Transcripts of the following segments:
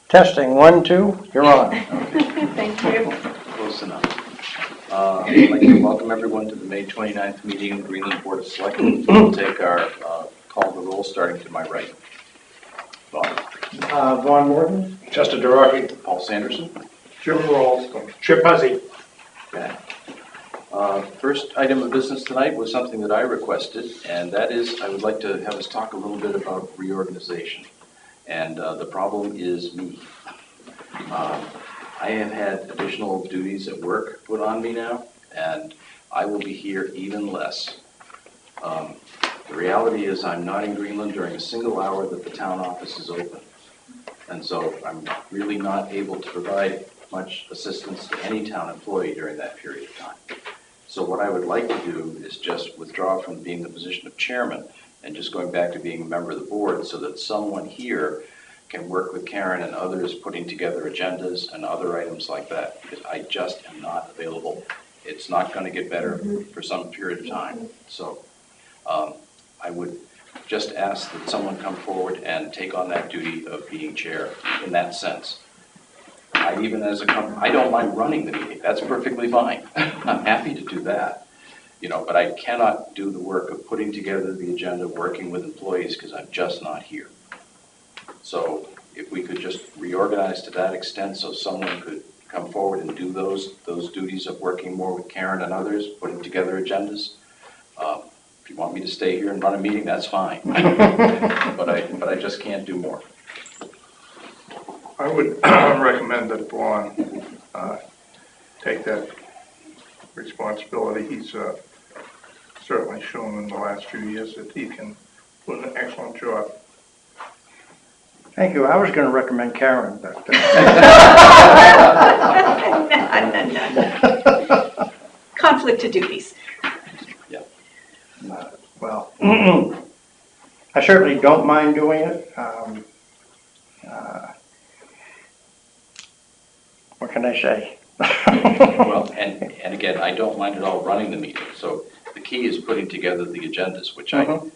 Testing, 1, 2, you're on. Thank you. Close enough. I'd like to welcome everyone to the May 29th meeting of the Greenland Board of Selectmen. We'll take our call the roll starting to my right. Bob. Vaughn Morton? Justin Duraki. Paul Sanderson. Jim Rolls. Chip Huzzy. Okay. First item of business tonight was something that I requested, and that is I would like to have us talk a little bit about reorganization. And the problem is me. I have had additional duties at work put on me now, and I will be here even less. The reality is I'm not in Greenland during a single hour that the town office is open. And so I'm really not able to provide much assistance to any town employee during that period of time. So what I would like to do is just withdraw from being the position of chairman and just going back to being a member of the board so that someone here can work with Karen and others putting together agendas and other items like that, because I just am not available. It's not going to get better for some period of time. So I would just ask that someone come forward and take on that duty of being chair in that sense. I don't mind running the meeting. That's perfectly fine. I'm happy to do that. But I cannot do the work of putting together the agenda, working with employees, because I'm just not here. So if we could just reorganize to that extent so someone could come forward and do those duties of working more with Karen and others, putting together agendas. If you want me to stay here and run a meeting, that's fine. but I just can't do more. I would recommend that Vaughn take that responsibility. He's certainly shown in the last few years that he can do an excellent job. Thank you. I was going to recommend Karen, but... No. Conflict of duties. Yeah. Well, I certainly don't mind doing it. What can I say? Well, and again, I don't mind at all running the meeting. So the key is putting together the agendas, which and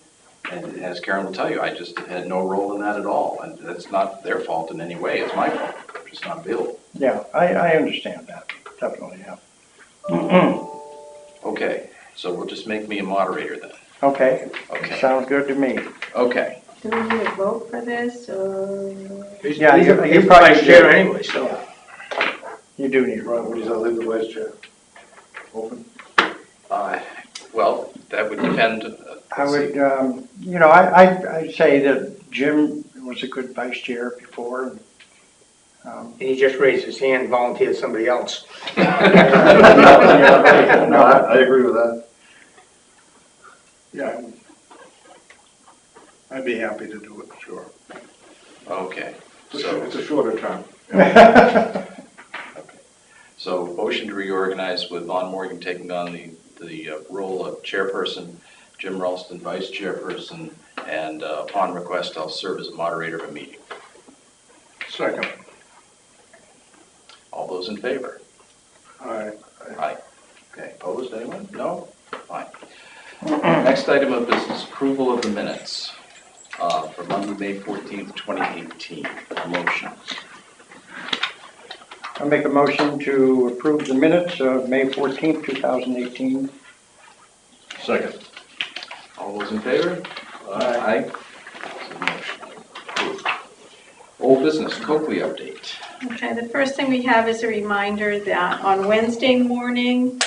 as Karen will tell you, I just had no role in that at all. And that's not their fault in any way. It's my fault. I'm just not available. Yeah, I understand that. Definitely, yeah. Okay, so we'll just make me a moderator then. Okay. Okay. Sounds good to me. Okay. Do we need a vote for this, or? Yeah, you He's probably vice chair do. anyway, so. You do need a vote. What is that, leave the vice chair open? Well, that would depend. I would, I'd say that Jim was a good vice chair before. And he just raised his hand and volunteered somebody else. No, I agree with that. Yeah, I'd be happy to do it, sure. Okay. It's a shorter term. Okay. So motion to reorganize with Vaughn Morgan taking on the role of chairperson, Jim Ralston vice chairperson, and upon request I'll serve as a moderator of a meeting. Second. All those in favor? Aye. Aye. Okay, opposed, anyone? No? Fine. Next item of business, approval of the minutes for Monday, May 14th, 2018. A motion. I'll make a motion to approve the minutes of May 14th, 2018. Second. All those in favor? Aye. So motion approved. Old business, Coakley update. Okay, the first thing we have is a reminder that on Wednesday morning,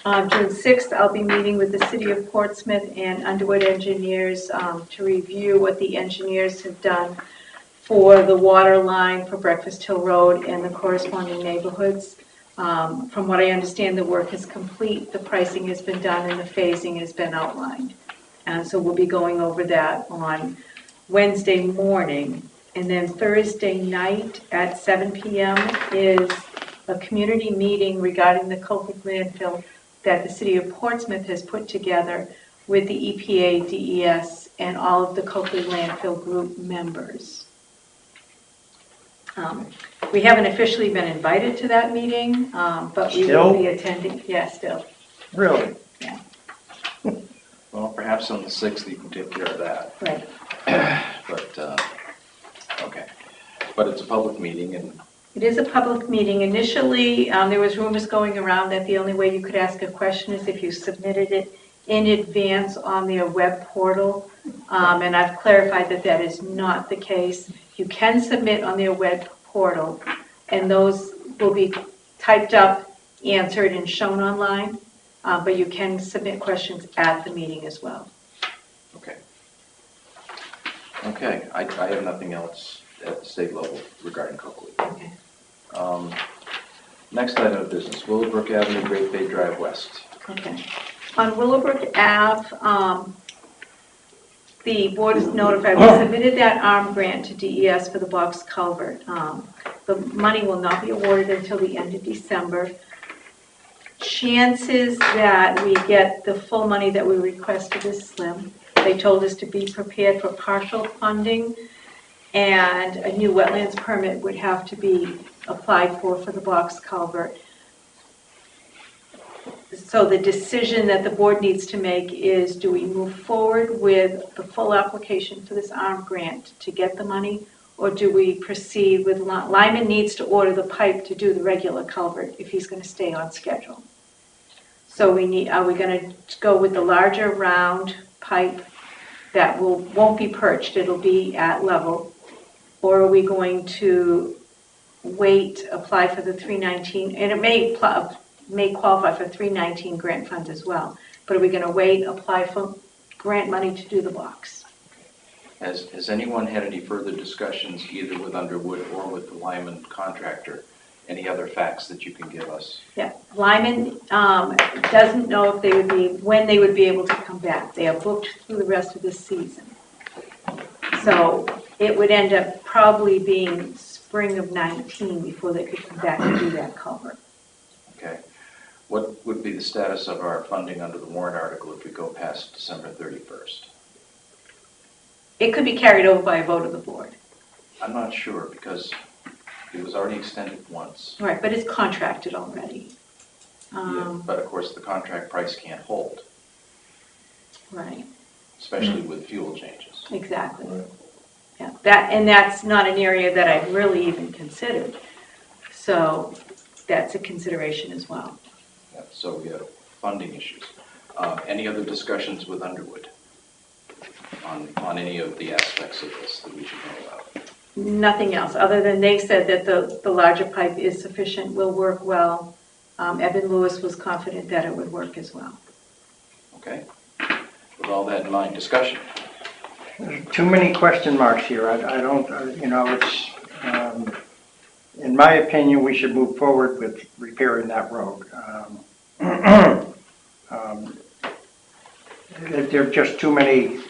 June 6th, I'll be meeting with the City of Portsmouth and Underwood Engineers to review what the engineers have done for the water line for Breakfast Hill Road and the corresponding neighborhoods. From what I understand, the work is complete, the pricing has been done, and the phasing has been outlined. And so we'll be going over that on Wednesday morning. And then Thursday night at 7 p.m. is a community meeting regarding the Coakley landfill that the City of Portsmouth has put together with the EPA, DES, and all of the Coakley landfill group members. We haven't officially been invited to that meeting, but we will be attending. Yeah, still. Really? Yeah. Well, perhaps on the 6th you can take care of that. Right. But, okay. But it's a public meeting, and It is a public meeting. Initially, there was rumors going around that the only way you could ask a question is if you submitted it in advance on their web portal. And I've clarified that that is not the case. You can submit on their web portal, and those will be typed up, answered, and shown online. But you can submit questions at the meeting as well. okay. Okay, I have nothing else at the state level regarding Coakley. Okay. Next item of business, Willowbrook Avenue, Great Bay Drive West. Okay. On Willowbrook Ave, the board is notified, we submitted that ARM grant to DES for the box culvert. The money will not be awarded until the end of December. Chances that we get the full money that we requested is slim. They told us to be prepared for partial funding, and a new wetlands permit would have to be applied for the box culvert. So the decision that the board needs to make is, do we move forward with the full application for this ARM grant to get the money, or do we proceed with, Lyman needs to order the pipe to do the regular culvert if he's going to stay on schedule. So are we going to go with the larger round pipe that won't be perched, it'll be at level, or are we going to wait, apply for the 319, and it may qualify for 319 grant funds as well, but are we going to wait, apply for grant money to do the box? Has anyone had any further discussions either with Underwood or with the Lyman contractor? Any other facts that you can give us? Yeah, Lyman doesn't know if when they would be able to come back. They are booked through the rest of the season. So it would end up probably being spring of 19 before they could come back and do that culvert. Okay. What would be the status of our funding under the warrant article if we go past December 31st? It could be carried over by a vote of the board. I'm not sure because it was already extended once. Right, but it's contracted already. Yeah, but of course the contract price can't hold, Right, especially with fuel changes. exactly. Yeah, that's not an area that I've really even considered. So that's a consideration as well. Yeah, so we have funding issues. Any other discussions with Underwood on any of the aspects of this that we should know about? Nothing else, other than they said that the larger pipe is sufficient, will work well. Evan Lewis was confident that it would work as well. Okay. With all that in mind, discussion. There's too many question marks here. I don't, it's, in my opinion, we should move forward with repairing that road. There are just too many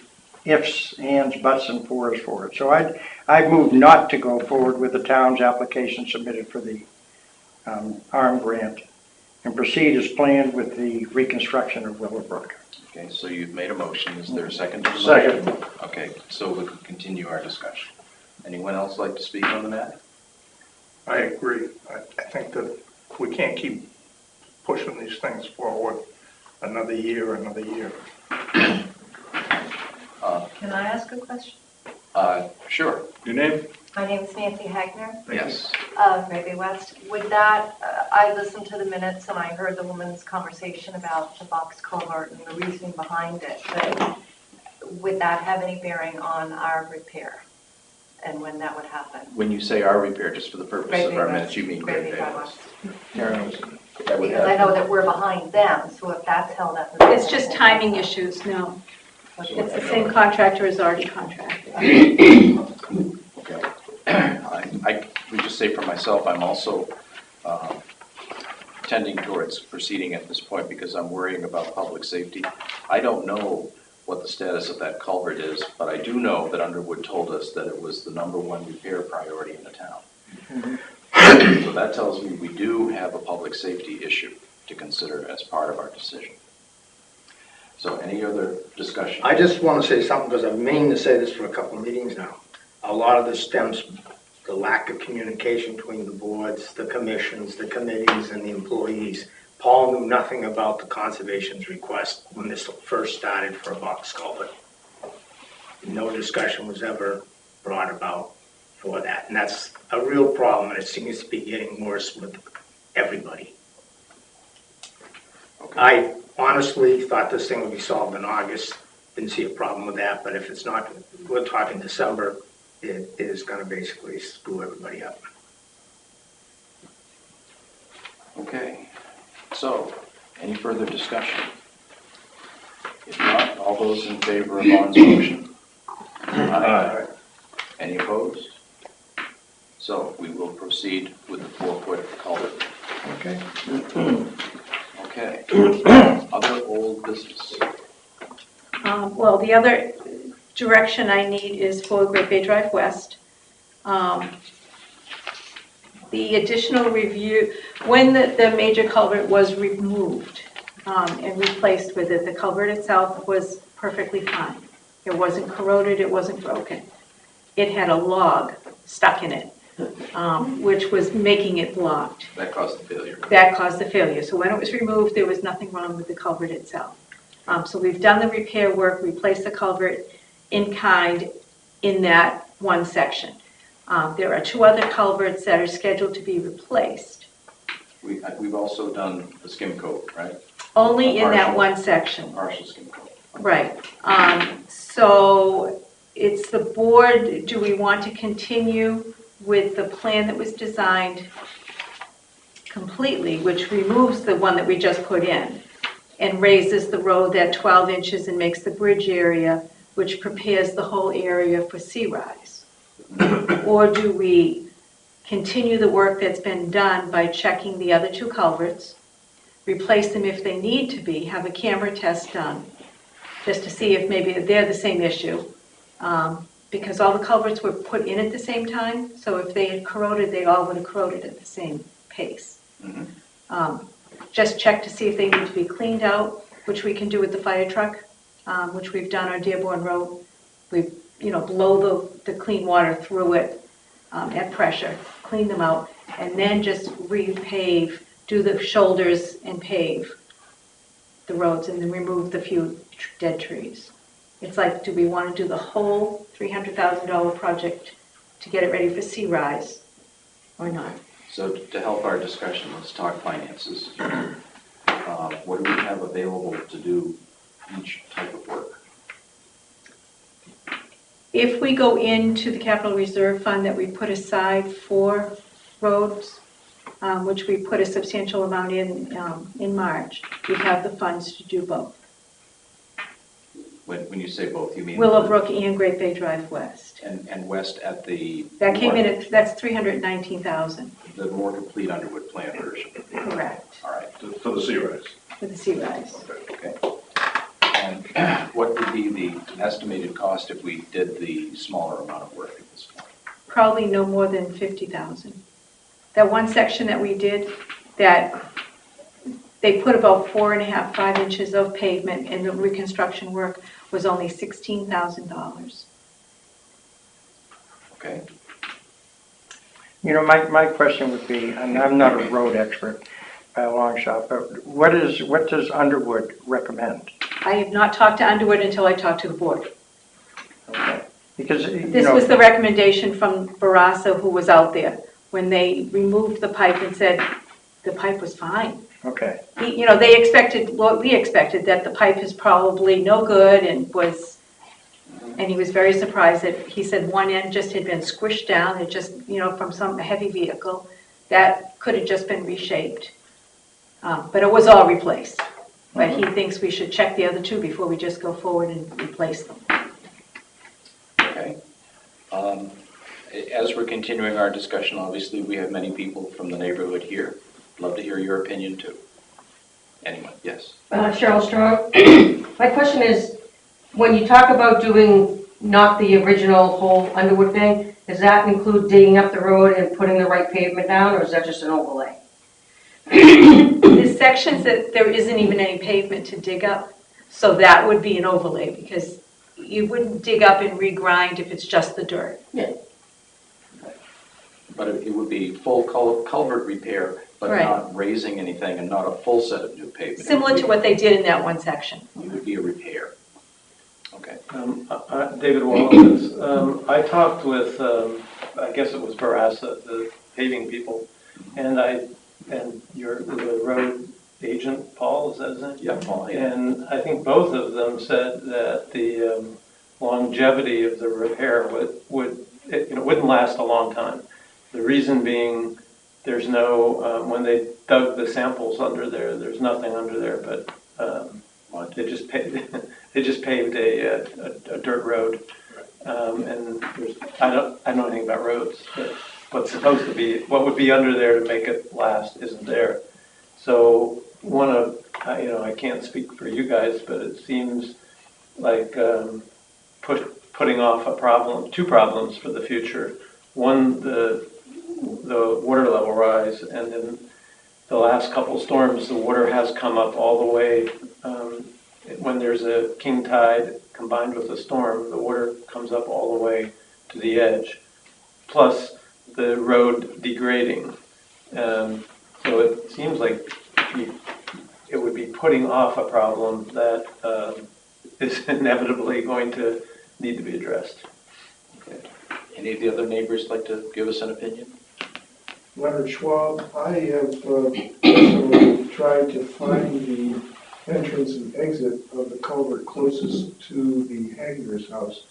ifs, ands, buts, and fors for it. So I'd move not to go forward with the town's application submitted for the ARM grant and proceed as planned with the reconstruction of Willowbrook. Okay, so you've made a motion. Is there a second to the motion? Second. Okay, so we can continue our discussion. Anyone else like to speak on the matter? I agree. I think that we can't keep pushing these things forward another year. Can I ask a question? Sure. Your name? My name is Nancy Hagner, Yes. Great Bay West. Would that, I listened to the minutes and I heard the woman's conversation about the box culvert and the reasoning behind it, but would that have any bearing on our repair and when that would happen? When you say our repair, just for the purpose Great of Bay our West. minutes, you mean Great Bay West. Karen, that would Because I have, know that we're behind them, so if that's held up. It's just timing issues, no. It's the same contractor as already contracted. okay. I would just say for myself, I'm also tending towards proceeding at this point because I'm worrying about public safety. I don't know what the status of that culvert is, but I do know that Underwood told us that it was the #1 repair priority in the town. So that tells me we do have a public safety issue to consider as part of our decision. So any other discussion? I just want to say something because I've meaning to say this for a couple of meetings now. A lot of this stems from the lack of communication between the boards, the commissions, the committees, and the employees. Paul knew nothing about the conservation's request when this first started for a box culvert. No discussion was ever brought about for that, and that's a real problem, and it seems to be getting worse with everybody. Okay. I honestly thought this thing would be solved in August, didn't see a problem with that, but if it's not, we're talking December, it is gonna basically screw everybody up. Okay, so, any further discussion? If not, all those in favor of Vaughn's motion? Aye. Any opposed? So, we will proceed with the 4-foot culvert. Okay. Okay. Other old business. Well, the other direction I need is for Great Bay Drive West. The additional review, when the major culvert was removed and replaced with it, the culvert itself was perfectly fine. It wasn't corroded, it wasn't broken. It had a log stuck in it, which was making it blocked. That caused the failure. That caused the failure. So when it was removed, there was nothing wrong with the culvert itself. So we've done the repair work, replaced the culvert in kind in that one section. There are 2 other culverts that are scheduled to be replaced, We've also done the skim coat, right? only in that Partial. one section. Partial skim coat. Right. So it's the board, do we want to continue with the plan that was designed completely, which removes the one that we just put in and raises the road that 12 inches and makes the bridge area, which prepares the whole area for sea rise? Or do we continue the work that's been done by checking the other 2 culverts, replace them if they need to be, have a camera test done, just to see if maybe they're the same issue? Because all the culverts were put in at the same time, so if they had corroded, they all would have corroded at the same pace. Just check to see if they need to be cleaned out, which we can do with the fire truck, which we've done on Dearborn Road. We, blow the clean water through it at pressure, clean them out, and then just repave, do the shoulders and pave the roads, and then remove the few dead trees. It's like, do we want to do the whole $300,000 project to get it ready for sea rise or not? So to help our discussion, let's talk finances. What do we have available to do each type of work? If we go into the capital reserve fund that we put aside for roads, which we put a substantial amount in March, we have the funds to do both. When you say both, you mean? Willowbrook and Great Bay Drive West. And west at the? That came in at, that's $319,000, The more complete Underwood plan version. correct, All right, For the sea rise. for the sea rise. okay. And what would be the estimated cost if we did the smaller amount of work at this point? Probably no more than 50,000. That one section that we did, that they put about 4.5, 5 inches of pavement, and the reconstruction work was only $16,000. Okay, My question would be, and I'm not a road expert by a long shot, but what does Underwood recommend? I have not talked to Underwood until I talked to the board. Okay. Because, This was the recommendation from Barassa, who was out there, when they removed the pipe and said the pipe was fine. okay, They expected, what we expected, that the pipe is probably no good and he was very surprised that, he said one end just had been squished down, it just, from some heavy vehicle, that could have just been reshaped. But it was all replaced. But he thinks we should check the other 2 before we just go forward and replace them. okay. As we're continuing our discussion, obviously, we have many people from the neighborhood here. Love to hear your opinion, too. Anyone? Yes? Cheryl Strong. My question is, when you talk about doing not the original whole Underwood thing, does that include digging up the road and putting the right pavement down, or is that just an overlay? The sections that there isn't even any pavement to dig up, so that would be an overlay, because you wouldn't dig up and regrind if it's just the dirt. Yeah. But it would be full culvert repair, but Right. not raising anything and not a full set of new pavement. Similar to what they did in that one section. It would be a repair. Okay. David Wallace. I talked with I guess it was Barassa, the paving people, and the road agent, Paul, is that his name? Yeah, Paul, yeah. And I think both of them said that the longevity of the repair wouldn't last a long time. The reason being, there's no, when they dug the samples under there, there's nothing under there but they just paved a dirt road. And I don't know anything about roads, but what would be under there to make it last isn't there. So I can't speak for you guys, but it seems like putting off two problems for the future. One, the water level rise, and then the last couple storms, the water has come up all the way. When there's a king tide combined with a storm, the water comes up all the way to the edge, plus the road degrading. So it seems like it would be putting off a problem that is inevitably going to need to be addressed. Okay. Any of the other neighbors like to give us an opinion? Leonard Schwab, I have personally tried to find the entrance and exit of the culvert closest to the Hagner's house.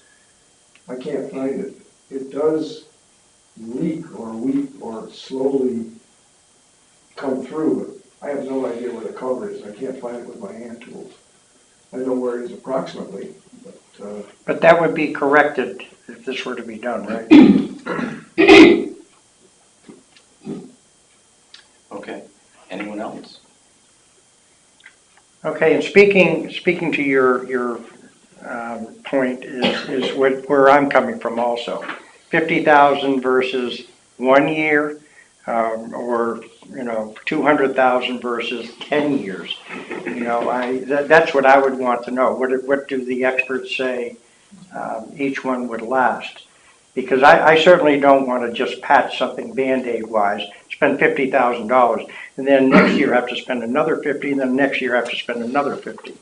I can't find it. It does leak or weep or slowly come through, but I have no idea where the culvert is. I can't find it with my hand tools. I know where it is approximately, but... But that would be corrected if this were to be done, right? Okay. Anyone else? Okay, and speaking to your point is where I'm coming from also. 50,000 versus 1 year, or 200,000 versus 10 years. That's what I would want to know. What do the experts say each one would last? Because I certainly don't want to just patch something Band-Aid wise, spend $50,000, and then next year have to spend another 50, and then next year have to spend another 50.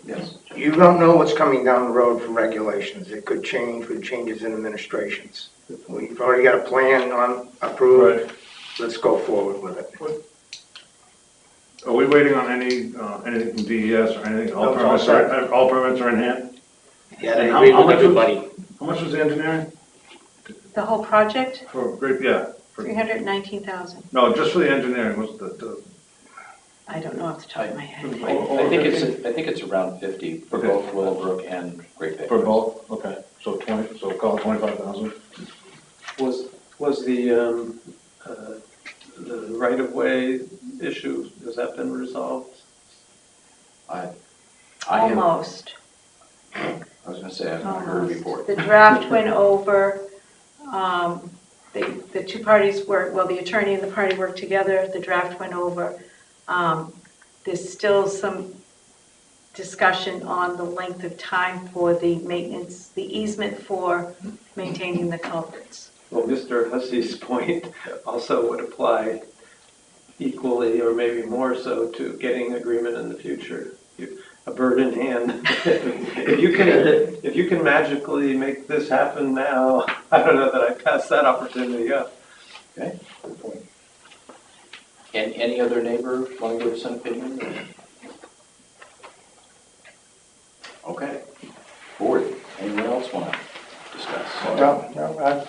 Yes. You don't know what's coming down the road from regulations. It could change with changes in administrations. We've already got a plan on approved. Right. Let's go forward with it. Are we waiting on anything from DES or anything? No, it's all All permits are in hand? Yeah, And they how- agree how with much was- everybody. How much was the engineering? The whole project, For great, yeah. for- 319,000. No, just for the engineering, was the I don't know off the top of my head. I think it's around 50 for Okay. both Willowbrook and Great Bay. for both? Okay, so 20, so call it 25,000. Was the right-of-way issue, has that been resolved? I Almost. was going to say, I haven't heard a report. The draft went over. The two parties the attorney and the party worked together. The draft went over. There's still some discussion on the length of time for the maintenance, the easement for maintaining the culverts. Well, Mr. Hussey's point also would apply equally or maybe more so to getting agreement in the future. A bird in hand. If you can magically make this happen now, I don't know that I pass that opportunity up. Okay, good point. And any other neighbor want to give us an opinion? Okay. Board, anyone else want to discuss? No,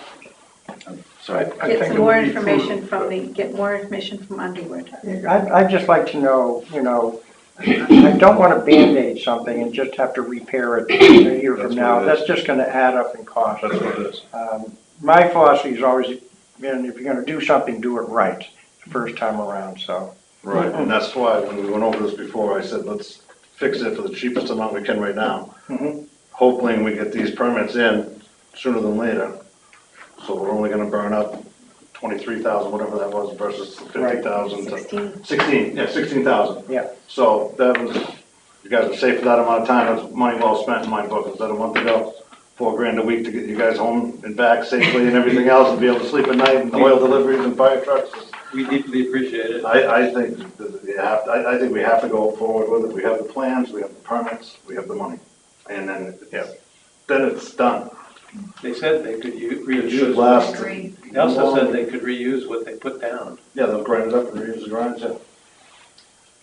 I'm sorry. I Get think some it more would be information get more information from Underwood. I'd just like to know, I don't want to Band-Aid something and just have to repair it a year from That's now. what it That's is. just going to add up in cost. That's what it is. My philosophy has always been, if you're going to do something, do it right the first time around, so. Right, and that's why when we went over this before, I said, let's fix it for the cheapest amount we can right now. Mhm. Hoping we get these permits in sooner than later. So we're only gonna burn up 23,000, whatever that was, versus 50,000 to 16. 16,000. Yeah. So that was, you guys are safe for that amount of time. That's money well spent in my book. Instead of a month ago, $4,000 a week to get you guys home and back safely and everything else, and be able to sleep at night, and oil deliveries and fire trucks. We deeply appreciate it. I think I think we have to go forward with it. We have the plans, we have the permits, we have the money. And then, yeah, then it's done. They said they could It reuse. should last. Agreed. They also said they could reuse what they put down. Yeah, they'll grind it up and reuse the grinds, yeah.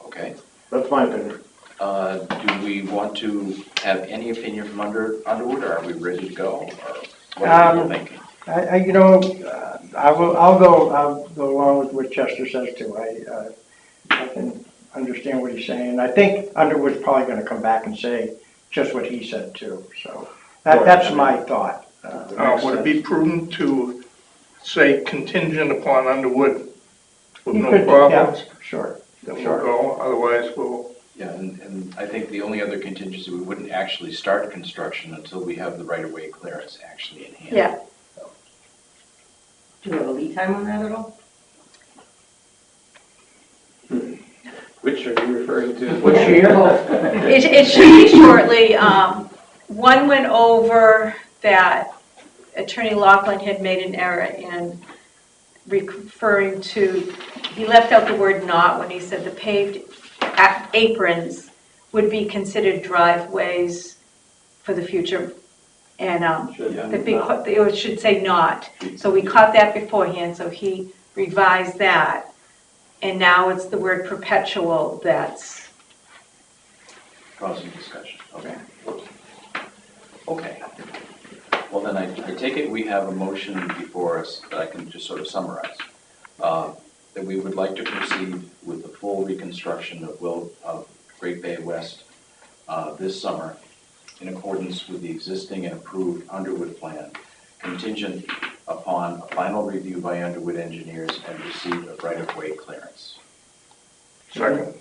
Okay. That's my opinion. Do we want to have any opinion from Underwood, or are we ready to go? Or what are people thinking? I'll go along with what Chester says too. I can understand what he's saying. I think Underwood's probably gonna come back and say just what he said too, so that's my thought. Would it be prudent to say contingent upon Underwood with You no could- yeah, problems? Sure, Then we'll sure. go, otherwise we'll, Yeah, and I think the only other contingency, we wouldn't actually start construction until we have the right-of-way clearance actually in hand. Yeah. Do you have a lead time on that at all? Which are you referring to? Which year? It should be shortly. One went over that Attorney Laughlin had made an error in referring to, he left out the word "not" when he said the paved aprons would be considered driveways for the future. And it should say "not." So we caught that beforehand, so he revised that. And now it's the word "perpetual" that's, Causing discussion, okay. Okay. Well, then I take it we have a motion before us that I can just sort of summarize. That we would like to proceed with the full reconstruction of Great Bay West this summer in accordance with the existing and approved Underwood plan, contingent upon a final review by Underwood engineers and receipt of right-of-way clearance. second,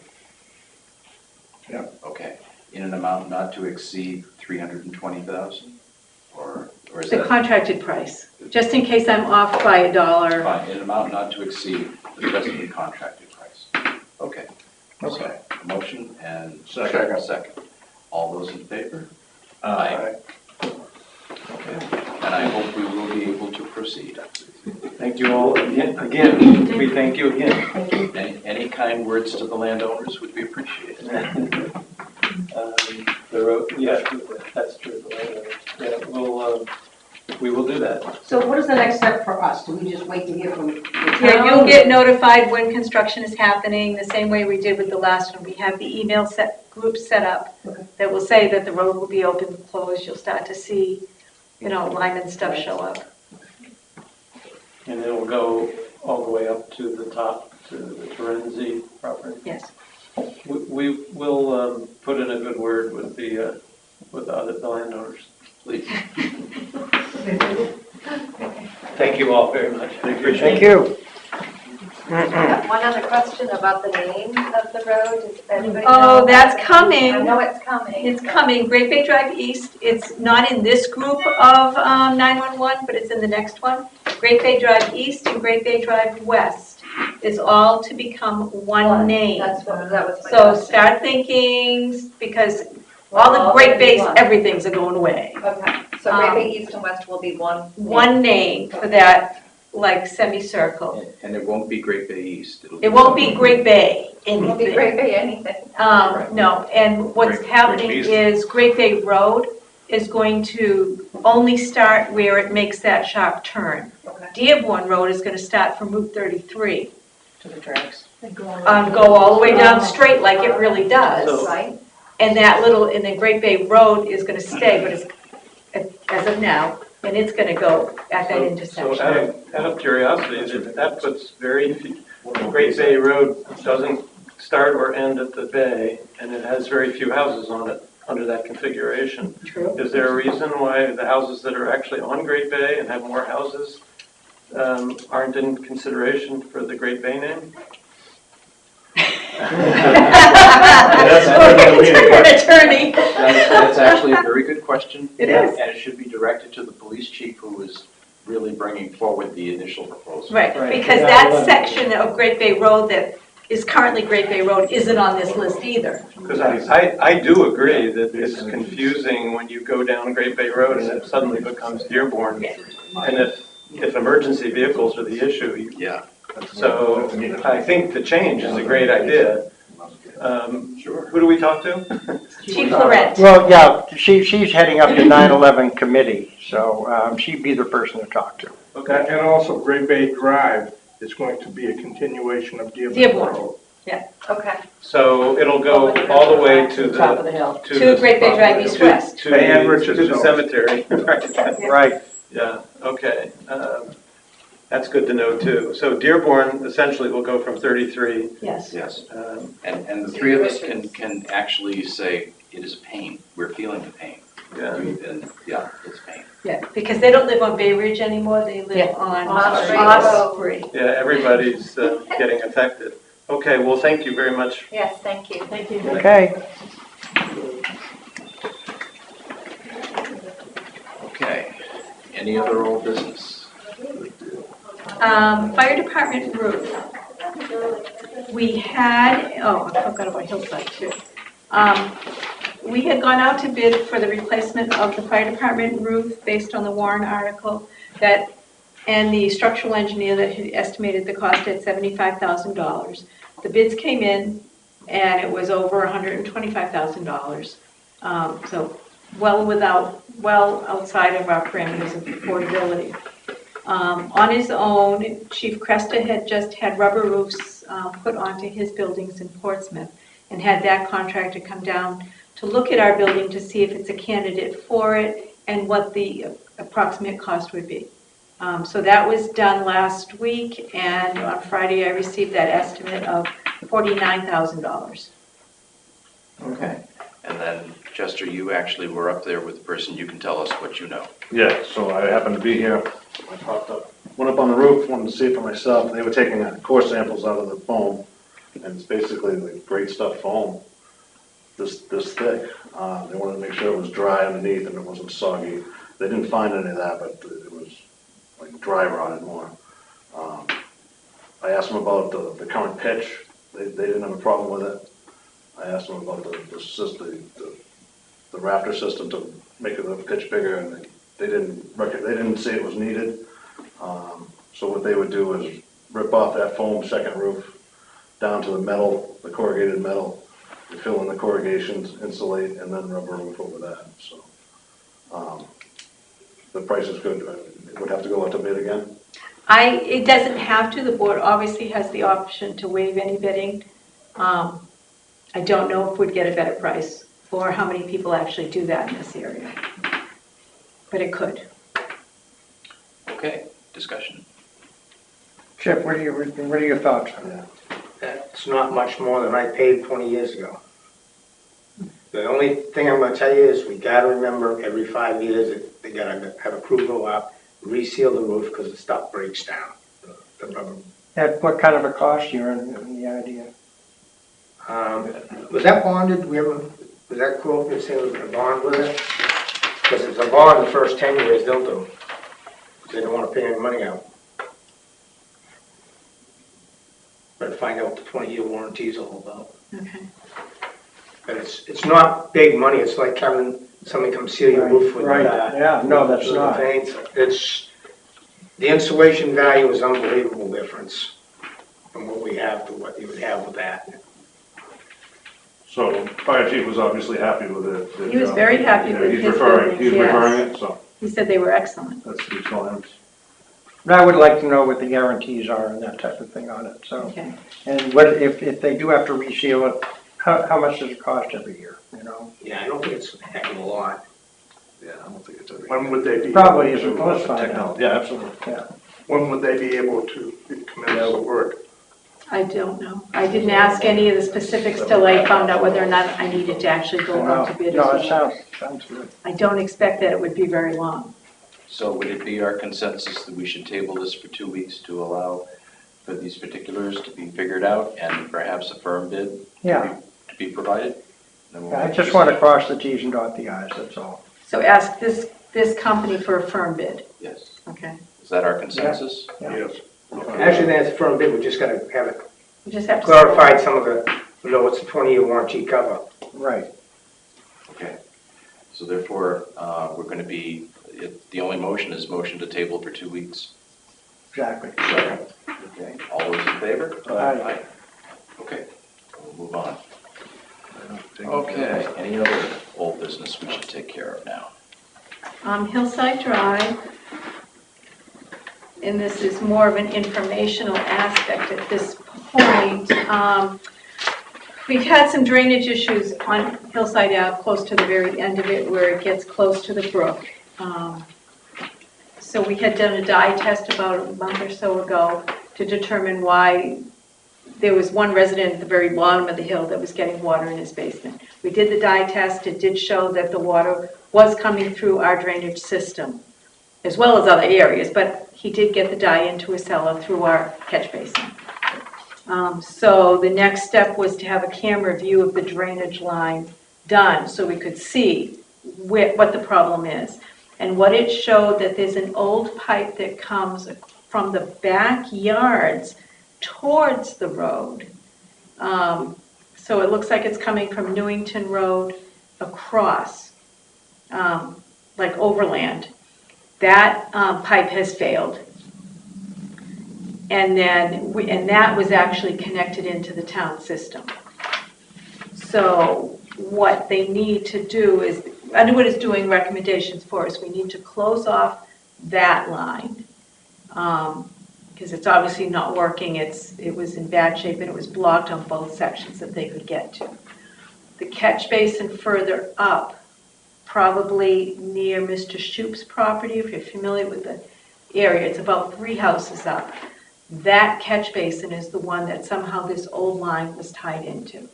Okay, in an amount not to exceed $320,000, or is the that? contracted price. Just in case I'm off by $1. Fine, in an amount not to exceed the presently contracted price. Okay. Okay. So, motion and Second. second. All those in favor? Aye. Okay, and I hope we will be able to proceed. Thank you all again. We thank you again. Any kind words to the landowners would be appreciated. The road, yeah, that's true. Yeah, we will do that. So what is the next step for us? Do we just wait to hear from the town? Yeah, you'll get notified when construction is happening, the same way we did with the last one. We have the email group set up that will say that the road will be open, closed. You'll start to see, lineman stuff show up. And it'll go all the way up to the top, to the Terenzi property. Yes. We will put in a good word with the landowners. Please. Thank you all very much. Thank you. One other question about the name of the road. Does anybody Oh, know? that's coming. I know it's coming. It's coming, Great Bay Drive East. It's not in this group of 911, but it's in the next one. Great Bay Drive East and Great Bay Drive West is all to become one name. That was my So question. start thinking, because all the Great Bays, everything's are going away. Okay, so Great Bay East and West will be one. One name for that, like, semicircle. And it won't be Great Bay East. It won't be Great Bay It will be anything. Great Bay anything. No, and what's Great happening East. is Great Bay Road is going to only start where it makes that sharp turn. Okay. Dearborn Road is gonna start from Route 33, To the tracks. go all the way down straight like it really does. Right? And and then Great Bay Road is gonna stay, but it's, as of now, and it's gonna go at that So intersection. out of curiosity, that puts very few, Great Bay Road doesn't start or end at the bay, and it has very few houses on it under that configuration. True. Is there a reason why the houses that are actually on Great Bay and have more houses aren't in consideration for the Great Bay name? Attorney. That's actually a very good question. It is. And it should be directed to the police chief who is really bringing forward the initial proposal. Right, because that section of Great Bay Road that is currently Great Bay Road isn't on this list either. Because I do agree that it's confusing when you go down Great Bay Road and it suddenly becomes Dearborn. And if emergency vehicles are the issue, Yeah, so I think the change is a great idea. sure. Who do we talk to? Chief Laurent. Well, yeah, she's heading up the 9/11 committee, so she'd be the person to talk to. Okay. And also Great Bay Drive is going to be a continuation of Dearborn Dearborn. Road. Okay. So it'll go all the way to the. Top of the hill. To Great Bay Drive East West. To And the Richards. cemetery. Right. Yeah, okay. That's good to know too. So Dearborn essentially will go from 33. Yes. Yes. um, And the three of us can actually say, it is a pain, we're feeling the pain. Yeah. And, yeah, it's pain. Yeah, because they don't live on Bay Ridge anymore, they live Yeah. on Osprey. Osprey. Yeah, everybody's getting affected. Okay, well, thank you very much. Yes, thank you. Thank you. Okay. Okay. Any other old business? Fire department roof. We had, I forgot about Hillside too. We had gone out to bid for the replacement of the fire department roof based on the Warren article and the structural engineer that had estimated the cost at $75,000. The bids came in and it was over $125,000. So well outside of our parameters of affordability. On his own, Chief Cresta had just had rubber roofs put onto his buildings in Portsmouth and had that contractor come down to look at our building to see if it's a candidate for it and what the approximate cost would be. So that was done last week, and on Friday I received that estimate of $49,000. Okay. And then, Chester, you actually were up there with the person, you can tell us what you know. Yeah, so I happened to be here, I popped up, went up on the roof, wanted to see it for myself, they were taking core samples out of the foam, and it's basically like great stuff foam, this thick. They wanted to make sure it was dry underneath and it wasn't soggy. They didn't find any of that, but it was like dry rotted more. I asked them about the current pitch, they didn't have a problem with it. I asked them about the system, the rafter system to make the pitch bigger, and they didn't say it was needed. So what they would do is rip off that foam second roof down to the metal, the corrugated metal, and fill in the corrugations, insulate, and then rubber roof over that. So the price is good. It would have to go out to bid again. It doesn't have to, the board obviously has the option to waive any bidding. I don't know if we'd get a better price or how many people actually do that in this area, but it could. Okay, discussion. Chip, what are your thoughts on that? That's not much more than I paid 20 years ago. The only thing I'm gonna tell you is we gotta remember every 5 years that they gotta have a crew go up, reseal the roof because the stuff breaks down. The rubber. At what kind of a cost you're in the idea? Was that bonded? Was that quote, you say was a bond with it? Because if it's a bond the first 10 years, they'll do. They don't want to pay any money out. But find out what the 20-year warranty is all about. Okay. But it's not big money. It's like having somebody come seal your roof with Right, yeah, no, that's with not. paint. It's, the insulation value is unbelievable difference from what we have to what you would have with that. So fire chief was obviously happy with it. He was very happy with his buildings, He's yes. referring it, so He said they were excellent. that speaks volumes. But I would like to know what the guarantees are and that type of thing on it, so. Okay. And what, if they do have to reseal it, how much does it cost every year, you know? Yeah, I don't think it's a heck of a lot. Yeah, I don't think it's every. When would they be? Probably able isn't, to- let's find out. Yeah, absolutely. When would they be able to commence the work? I don't know. I didn't ask any of the specifics till I found out whether or not I needed to actually go out to bid. No, as it well. sounds good. I don't expect that it would be very long. So would it be our consensus that we should table this for 2 weeks to allow for these particulars to be figured out and perhaps a firm bid Yeah, to be provided? Then we'll I make a just want to decision. cross the Ts and dot the Is, that's all. So ask this company for a firm bid. Yes. Okay. Is that our consensus? Yeah. Yes. Actually, that's a firm bid. We just gotta have it We just have to. clarified some of the, what's the 20-year warranty cover. Right. Okay. So therefore, we're going to be, the only motion is motion to table for 2 weeks. Exactly. Okay. All those in favor? Aye. Okay. We'll move on. Okay, any other old business we should take care of now? Hillside Drive, and this is more of an informational aspect at this point. We've had some drainage issues on Hillside Ave, close to the very end of it, where it gets close to the brook. So we had done a dye test about a month or so ago to determine why there was one resident at the very bottom of the hill that was getting water in his basement. We did the dye test. It did show that the water was coming through our drainage system, as well as other areas, but he did get the dye into his cellar through our catch basin. So the next step was to have a camera view of the drainage line done so we could see what the problem is. And what it showed, that there's an old pipe that comes from the backyards towards the road. So it looks like it's coming from Newington Road across, like overland. That pipe has failed. And then and that was actually connected into the town system. So what they need to do is, Underwood is doing recommendations for us. We need to close off that line because it's obviously not working. It was in bad shape and it was blocked on both sections that they could get to. The catch basin further up, probably near Mr. Shoup's property, if you're familiar with the area, it's about 3 houses up. That catch basin is the one that somehow this old line was tied into.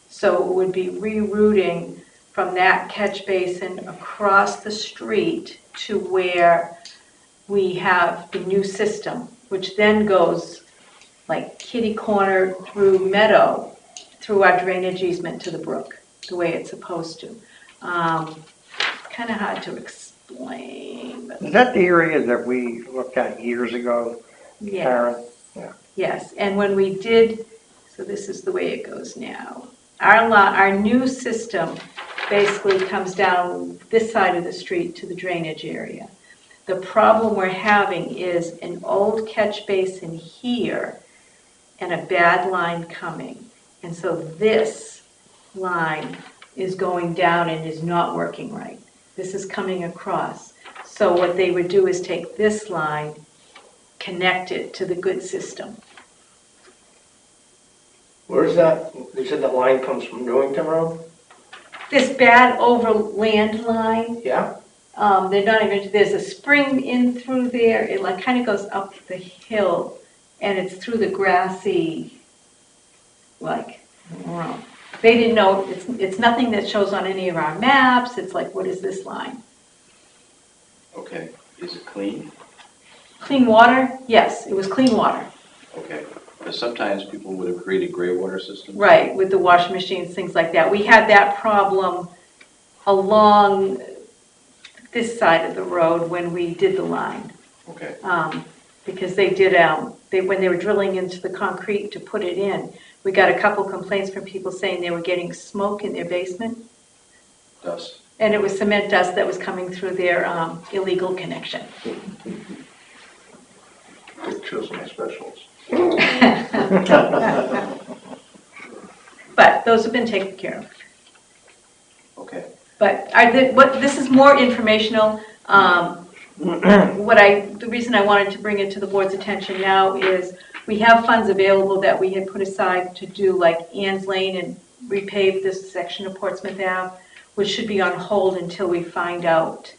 So it would be rerouting from that catch basin across the street to where we have the new system, which then goes like kitty corner through Meadow, through our drainage easement to the brook, the way it's supposed to. It's kind of hard to explain. But Is that the area that we looked at years ago, yeah. Karen? Yes, and when we did, so this is the way it goes now. Our new system basically comes down this side of the street to the drainage area. The problem we're having is an old catch basin here and a bad line coming. And so this line is going down and is not working right. This is coming across. So what they would do is take this line, connect it to the good system. Where's that? You said that line comes from Newington Road? This bad overland line, Yeah? they're not even, there's a spring in through there. It like kind of goes up the hill and it's through the grassy, like, I don't know. They didn't know, it's nothing that shows on any of our maps. It's like, what is this line? Okay, is it clean? Clean water? Yes, it was clean water. Okay, because sometimes people would have created gray water systems. Right, with the washing machines, things like that. We had that problem along this side of the road when we did the line. Okay, Because they did, when they were drilling into the concrete to put it in, we got a couple complaints from people saying they were getting smoke in their basement. dust. And it was cement dust that was coming through their illegal connection. Dick Chisholm specials. But those have been taken care of. Okay, But this is more informational. The reason I wanted to bring it to the board's attention now is we have funds available that we had put aside to do like Ann's Lane and repave this section of Portsmouth Ave, which should be on hold until we find out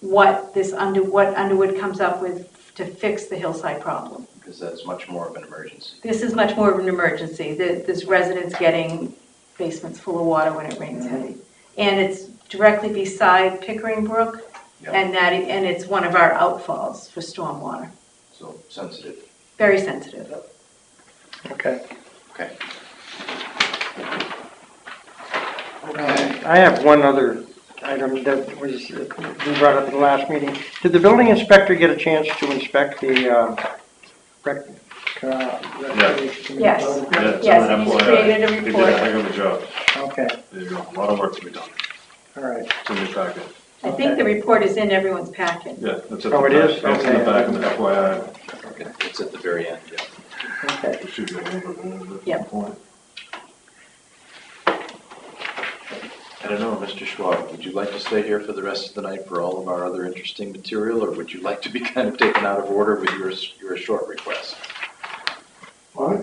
what Underwood comes up with to fix the hillside problem. because that's much more of an emergency. This is much more of an emergency. This resident's getting basements full of water when it rains heavy. And it's directly beside Pickering Brook, Yeah. and it's one of our outfalls for stormwater. So sensitive. Very sensitive. Okay. Okay. I have one other item that was we brought up at the last meeting. Did the building inspector get a chance to inspect the recreation committee? Yes. building? Yeah, it's Yes, on and he's FYI. created a He did report. a heck of a job. Okay, There you go, a lot of work to be done. all right. It's in your packet. I think the report is in everyone's packet. Yeah, that's it. Oh, it is? It's in the Okay. back of the FYI. Okay, it's at the very end, yeah. Okay. It should be a little bit. Yep. I don't know, Mr. Schwab, would you like to stay here for the rest of the night for all of our other interesting material, or would you like to be kind of taken out of order with your short request? What?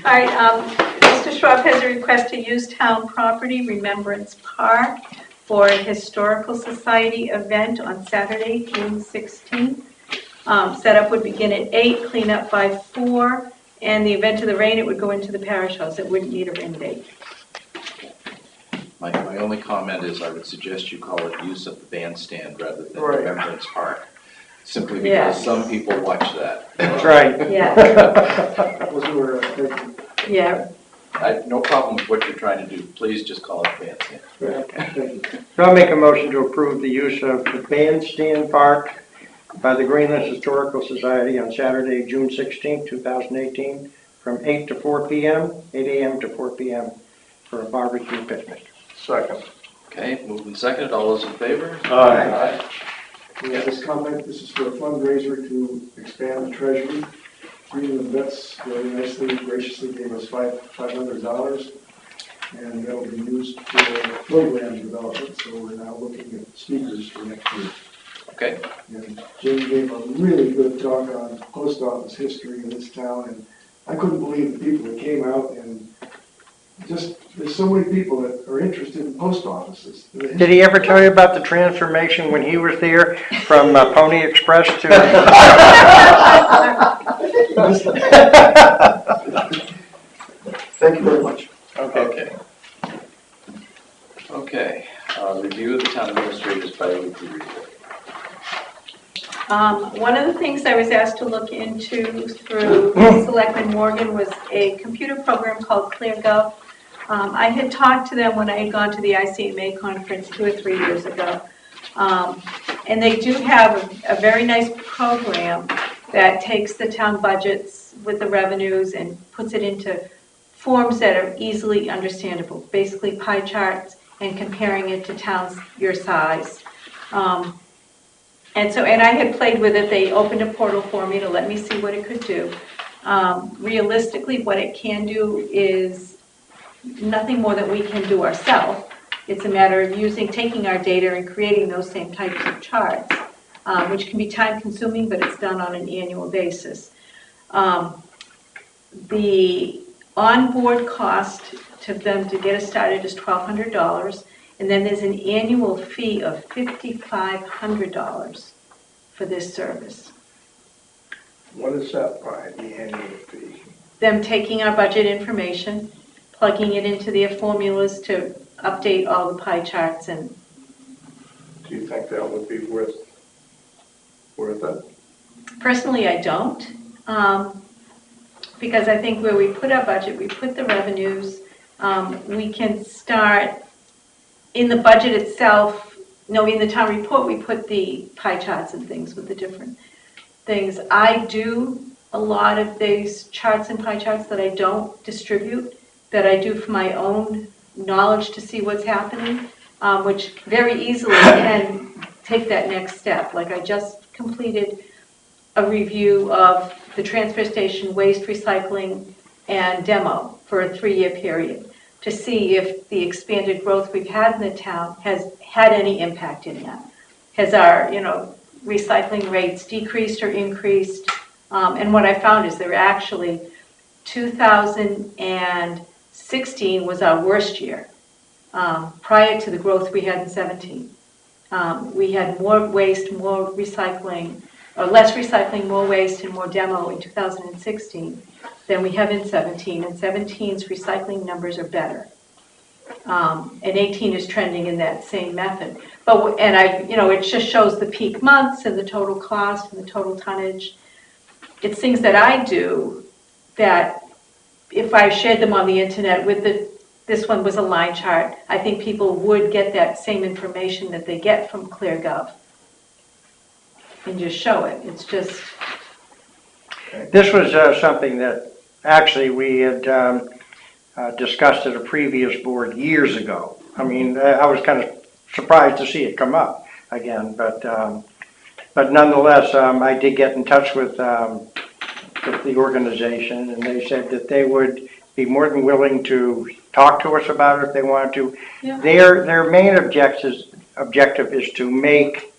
All right, Mr. Schwab has a request to use town property, Remembrance Park, for a Historical Society event on Saturday, June 16th. Setup would begin at 8, cleanup by 4, and the event of the rain, it would go into the parish house. It wouldn't need a rain date. My only comment is I would suggest you call it use of the bandstand rather than Right. Remembrance Park. Simply Yes. because some people watch that. That's right. Yeah, Wasn't where, thank you. yeah. I have no problem with what you're trying to do. Please just call it bandstand. Thank you. So I'll make a motion to approve the use of the bandstand park by the Greenland Historical Society on Saturday, June 16th, 2018, from 8 to 4 p.m., 8 a.m. to 4 p.m. for a barbecue picnic. Second. Okay, moved and seconded. All those in favor? Aye. We have this comment, this is for a fundraiser to expand the treasury. Greenland Vets very nicely, graciously gave us $500, and that will be used for program development, so we're now looking at speakers for next year. Okay. And Jane gave a really good talk on post office history in this town, and I couldn't believe the people that came out, and just, there's so many people that are interested in post offices. Did he ever tell you about the transformation when he was there from Pony Express to? Thank you very much. Okay. Okay. Review of the town administrator's bi-weekly report. One of the things I was asked to look into through Selectman Morgan was a computer program called ClearGov. I had talked to them when I had gone to the ICMA conference 2 or 3 years ago. And they do have a very nice program that takes the town budgets with the revenues and puts it into forms that are easily understandable, basically pie charts and comparing it to towns your size. And I had played with it. They opened a portal for me to let me see what it could do. Realistically, what it can do is nothing more than we can do ourselves. It's a matter of taking our data and creating those same types of charts, which can be time consuming, but it's done on an annual basis. The onboard cost to them to get us started is $1,200, and then there's an annual fee of $5,500 for this service. What is that by the annual fee? Them taking our budget information, plugging it into their formulas to update all the pie charts, and Do you think that would be worth it? personally I don't. Because I think where we put our budget, we put the revenues, we can start in the budget itself. No, in the town report, we put the pie charts and things with the different things. I do a lot of these charts and pie charts that I don't distribute, that I do for my own knowledge to see what's happening, which very easily can take that next step. Like I just completed a review of the transfer station waste recycling and demo for a 3-year period to see if the expanded growth we've had in the town has had any impact in that. Has our, recycling rates decreased or increased? And what I found is they're actually 2016 was our worst year prior to the growth we had in 17. We had more waste, more recycling, or less recycling, more waste, and more demo in 2016 than we have in 17. And 17's recycling numbers are better. And 18 is trending in that same method. But it just shows the peak months and the total cost and the total tonnage. It's things that I do that if I shared them on the internet with this one was a line chart, I think people would get that same information that they get from ClearGov and just show it. It's just... This was something that actually we had discussed at a previous board years ago. I mean, I was kind of surprised to see it come up again, but nonetheless, I did get in touch with the organization, and they said that they would be more than willing to talk to us about it if they wanted to. Yeah. Their main objective is to make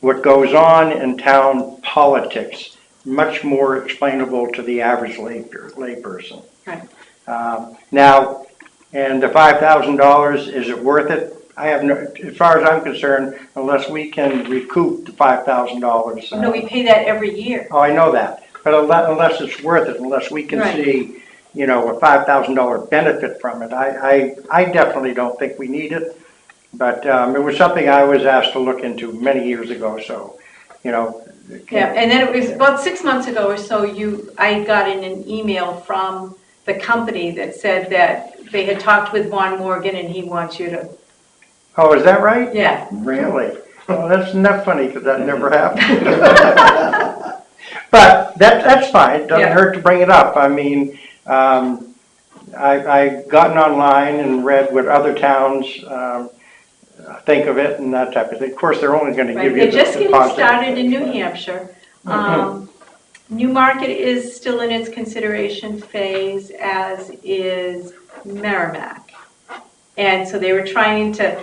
what goes on in town politics much more explainable to the average layperson. Right. Now, and the $5,000, is it worth it? I have no, as far as I'm concerned, unless we can recoup the $5,000. No, we pay that every year. Oh, I know that, but unless it's worth it, unless we can Right. see, you know, a $5,000 benefit from it, I definitely don't think we need it. But it was something I was asked to look into many years ago, so, you know. Yeah, and then it was about 6 months ago or so, I got in an email from the company that said that they had talked with Vaughn Morgan and he wants you to, Oh, is that right? yeah. Really? Oh, that's not funny, because that never happened. But that's fine, it doesn't Yeah. hurt to bring it up. I mean, I've gotten online and read what other towns think of it and that type of thing. Of course, they're only going to Right, give you they're just the getting positive. started in New Hampshire. Newmarket is still in its consideration phase, as is Merrimack. And so they were trying to,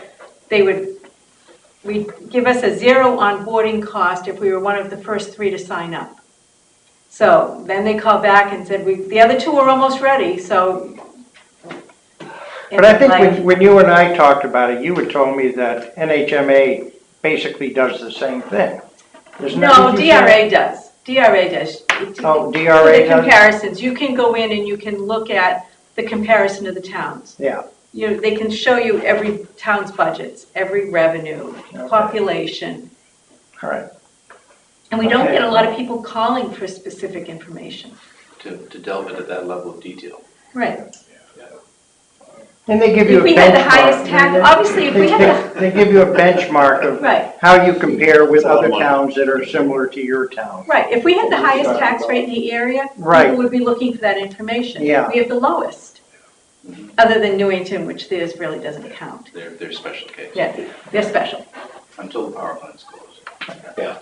we'd give us a zero onboarding cost if we were one of the first 3 to sign up. So then they called back and said, the other 2 are almost ready, so. But I think Like- when you and I talked about it, you had told me that NHMA basically does the same thing. Isn't that No, what you said? DRA does. DRA does. Oh, For DRA the does? comparisons, you can go in and you can look at the comparison of the towns. Yeah, They can show you every town's budgets, every revenue, Okay. population. all right. And we don't Okay. get a lot of people calling for specific information. To delve into that level of detail. Right. And they give you If a we had the benchmark. highest tax, obviously, if we had They give you a benchmark of Right. how you compare with other towns that are similar to your town. right, if we had the highest tax rate in the area, Right. people would be looking for that information. Yeah. We have the lowest, other than Newington, which theirs really doesn't count. They're special case. Yeah, they're special. Until the power plant's closed.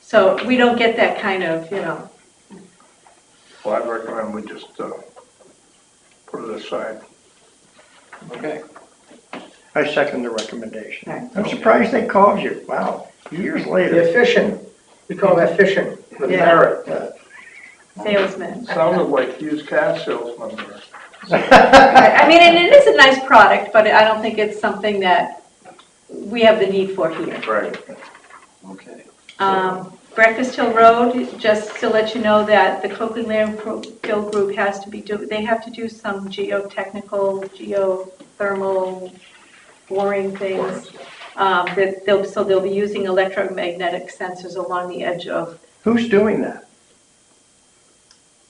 So we don't get that kind of, Well, I'd recommend we just put it aside. Okay. I second the recommendation. Right. I'm surprised they called you. Wow, years later. They're fishing. We call that fishing with Yeah. merit. salesman. Sounded like used car salesman there. I mean, and it is a nice product, but I don't think it's something that we have the need for here. Right. Okay. Breakfast Hill Road, just to let you know that the Coakley Landfill Group has to they have to do some geotechnical, geothermal boring things. So they'll be using electromagnetic sensors along the edge of Who's doing that?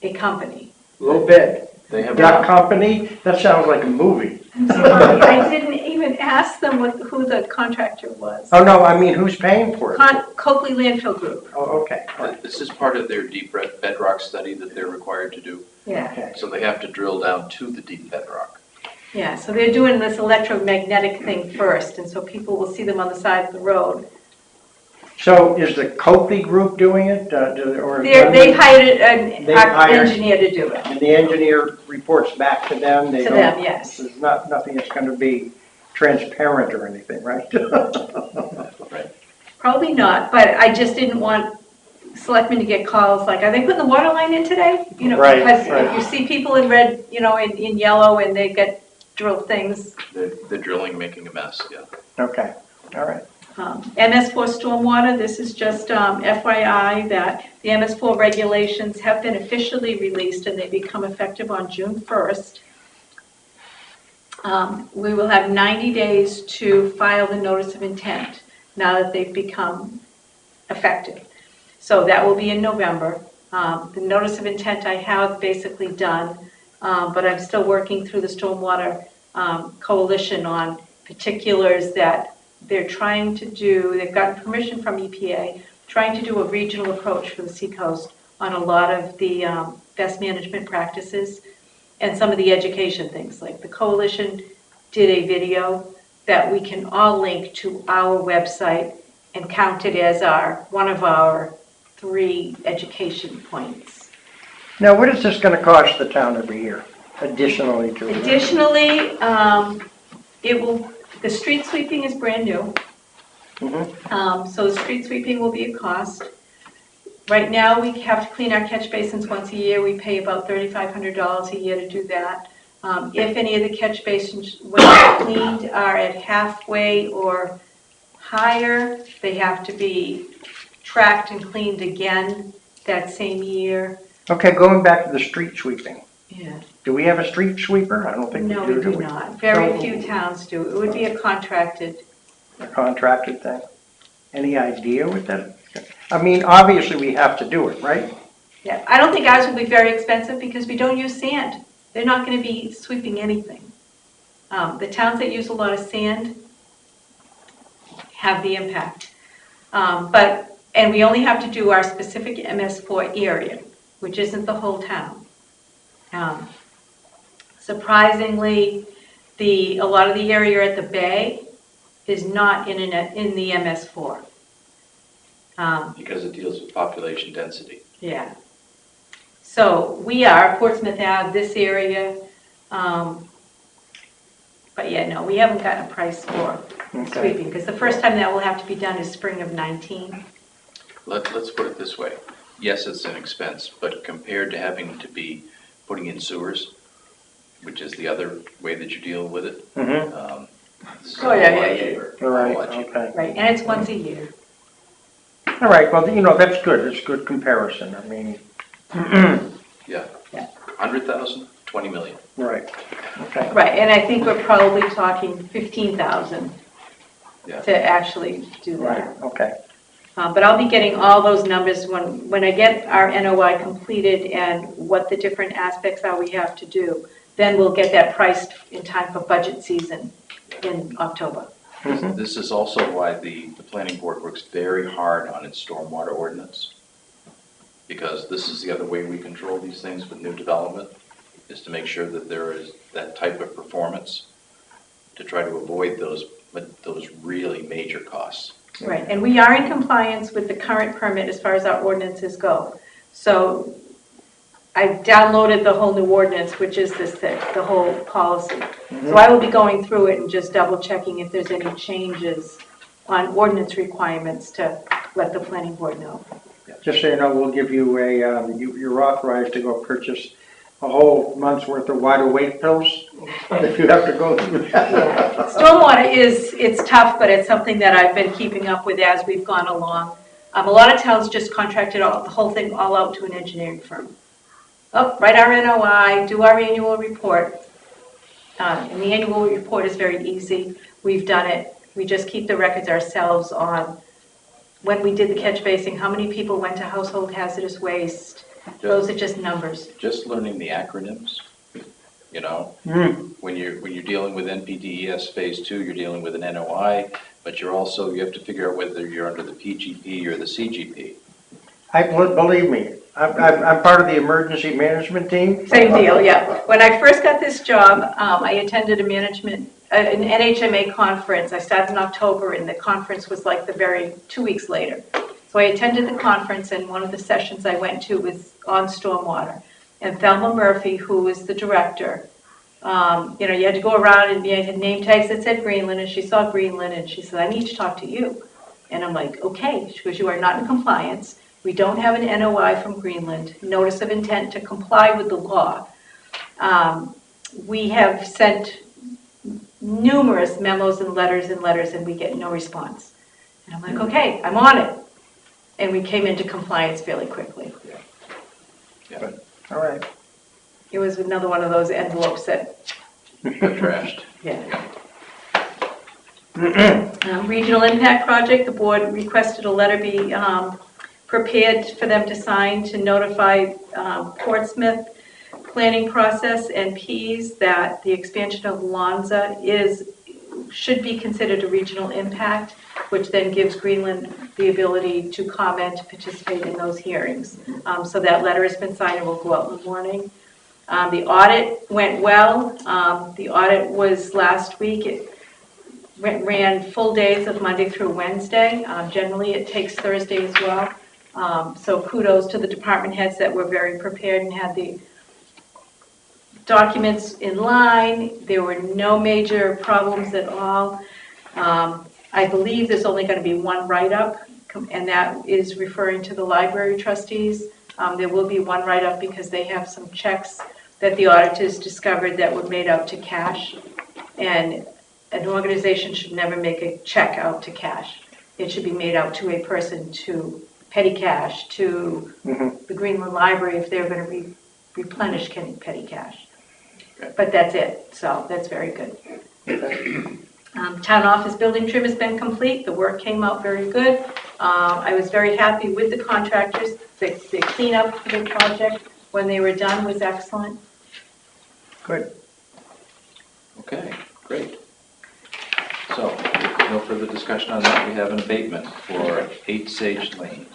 a company. Low bid. They have. That company? That sounds like a movie. I didn't even ask them who the contractor was. Oh, no, I mean, who's paying for it? Coakley Landfill Group, Oh, okay, all right, This is part of their deep bedrock study that they're required to do. yeah. okay. So they have to drill down to the deep bedrock. Yeah, so they're doing this electromagnetic thing first, and so people will see them on the side of the road. So is the Coakley Group doing it, or? They hired an They hired- engineer to do it, And the engineer reports back to them? They to don't- them, yes. There's nothing that's going to be transparent or anything, right? Probably not, but I just didn't want selectmen to get calls like, are they putting the water line in today? Right, Because right. you see people in red, in yellow, and they get drill things. The drilling making a mess, yeah. Okay, all right. MS4 stormwater, this is just FYI that the MS4 regulations have been officially released and they become effective on June 1st. We will have 90 days to file the notice of intent now that they've become effective. So that will be in November. The notice of intent I have basically done, but I'm still working through the Stormwater Coalition on particulars that they're trying to do. They've gotten permission from EPA, trying to do a regional approach for the seacoast on a lot of the best management practices and some of the education things. Like the coalition did a video that we can all link to our website and count it as one of our 3 education points. Now, what is this gonna cost the town every year, additionally to? Additionally, the street sweeping is brand new. So the street sweeping will be a cost. Right now, we have to clean our catch basins once a year. We pay about $3,500 a year to do that. If any of the catch basins, when they're cleaned, are at halfway or higher, they have to be tracked and cleaned again that same year. Okay, going back to the street sweeping. Yeah. Do we have a street sweeper? I don't think No, we we do, do we? not. Very So- few towns do. It would be a contracted. A contracted thing? Any idea what that? I mean, obviously, we have to do it, right? Yeah, I don't think ours will be very expensive because we don't use sand. They're not going to be sweeping anything. The towns that use a lot of sand have the impact. And we only have to do our specific MS4 area, which isn't the whole town. Surprisingly, a lot of the area at the bay is not in the MS4. Because it deals with population density. Yeah. So we are Portsmouth Ave, this area. But yeah, no, we haven't gotten a price for sweeping because the first time that will have to be done is spring of 19. Let's put it this way. Yes, it's an expense, but compared to having to be putting in sewers, which is the other way that you deal with it. Mm-hmm. This is Oh, yeah, a lot yeah, yeah. cheaper, a All right, lot cheaper. okay. Right, and it's once a year. All right, well, that's good. It's good comparison. I mean, Yeah. Yeah. 100,000, 20 million. right, okay. Right, and I think we're probably talking 15,000 Yeah. to actually do Right, that. okay. But I'll be getting all those numbers when I get our NOI completed and what the different aspects are we have to do. Then we'll get that priced in time for budget season in October. Mhm. This is also why the planning board works very hard on its stormwater ordinance. Because this is the other way we control these things with new development, is to make sure that there is that type of performance to try to avoid those really major costs. Right, and we are in compliance with the current permit as far as our ordinances go. So I downloaded the whole new ordinance, which is this thick, the whole policy. So I will be going through it and just double checking if there's any changes on ordinance requirements to let the planning board know. Just so you know, we'll give you you're authorized to go purchase a whole month's worth of wide awake pills if you have to go through that. Stormwater it's tough, but it's something that I've been keeping up with as we've gone along. A lot of towns just contracted the whole thing all out to an engineering firm. Write our NOI, do our annual report. And the annual report is very easy. We've done it. We just keep the records ourselves on when we did the catch basin, how many people went to household hazardous waste. Those are just numbers. Just learning the acronyms, when you're dealing with NPDES Phase 2, you're dealing with an NOI, but you have to figure out whether you're under the PGP or the CGP. Believe me, I'm part of the emergency management team. Same deal, yeah. When I first got this job, I attended an NHMA conference. I started in October, and the conference was like 2 weeks later. So I attended the conference, and one of the sessions I went to was on stormwater. And Thelma Murphy, who was the director, you had to go around and you had name tags that said Greenland, and she saw Greenland, and she said, I need to talk to you. And I'm like, okay. She goes, you are not in compliance. We don't have an NOI from Greenland, notice of intent to comply with the law. We have sent numerous memos and letters, and we get no response. And I'm like, okay, I'm on it. And we came into compliance fairly quickly. Yeah. All right. It was another one of those envelopes that, Got trashed. yeah. Regional Impact Project, the board requested a letter be prepared for them to sign to notify Portsmouth planning process and Ps that the expansion of Lonza should be considered a regional impact, which then gives Greenland the ability to comment, participate in those hearings. So that letter has been signed and will go out in the morning. The audit went well. The audit was last week. It ran full days of Monday through Wednesday. Generally, it takes Thursday as well. So kudos to the department heads that were very prepared and had the documents in line. There were no major problems at all. I believe there's only going to be one write-up, and that is referring to the library trustees. There will be one write-up because they have some checks that the auditors discovered that were made out to cash. And an organization should never make a check out to cash. It should be made out to a person, to petty cash, to the Greenland Library if they're going to replenish petty cash. But that's it, so that's very good. Town office building trim has been complete. The work came out very good. I was very happy with the contractors. The cleanup for the project when they were done was excellent. Good. Okay, great. So, no further discussion on that. We have an abatement for 8 Sage Lane.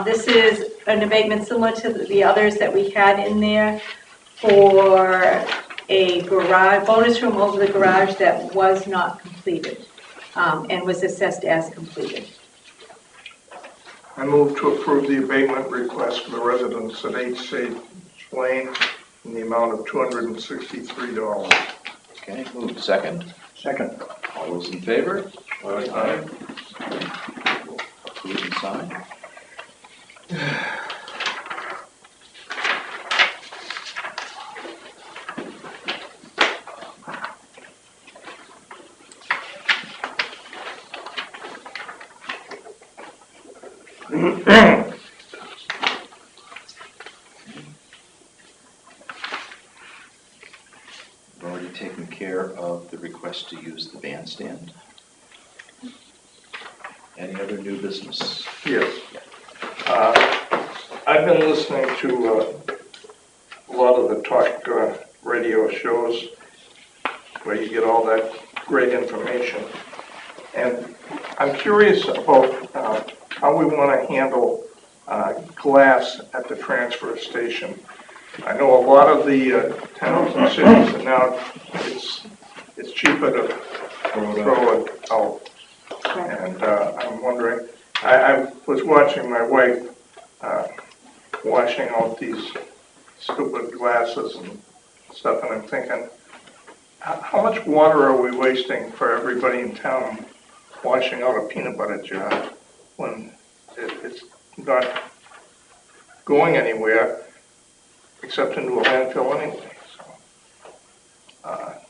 This is an abatement similar to the others that we had in there for a garage, bonus room over the garage that was not completed and was assessed as completed. I move to approve the abatement request for the residents at 8 Sage Lane in the amount of $263. Okay, moved. Second. Second. All those in favor? Aye. Approved and signed. We've already taken care of the request to use the bandstand. Any other new business? Yes. I've been listening to a lot of the talk radio shows where you get all that great information. And I'm curious about how we want to handle glass at the transfer station. I know a lot of the towns and cities are now, it's cheaper to throw it out. And I'm wondering, I was watching my wife washing out these stupid glasses and stuff, and I'm thinking, how much water are we wasting for everybody in town washing out a peanut butter jar when it's not going anywhere except into a landfill anyway?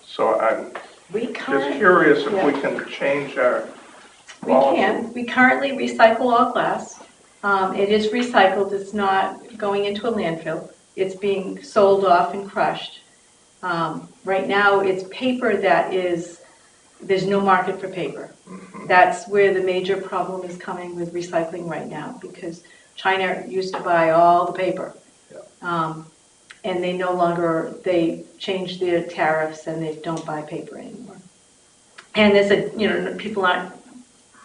So I'm just curious if we can change our We can. We currently recycle all glass. It is recycled. It's not going into a landfill. It's being sold off and crushed. Right now, it's paper that is, there's no market for paper. That's where the major problem is coming with recycling right now, because China used to buy all the paper. And they no longer, they changed their tariffs and they don't buy paper anymore. And there's people aren't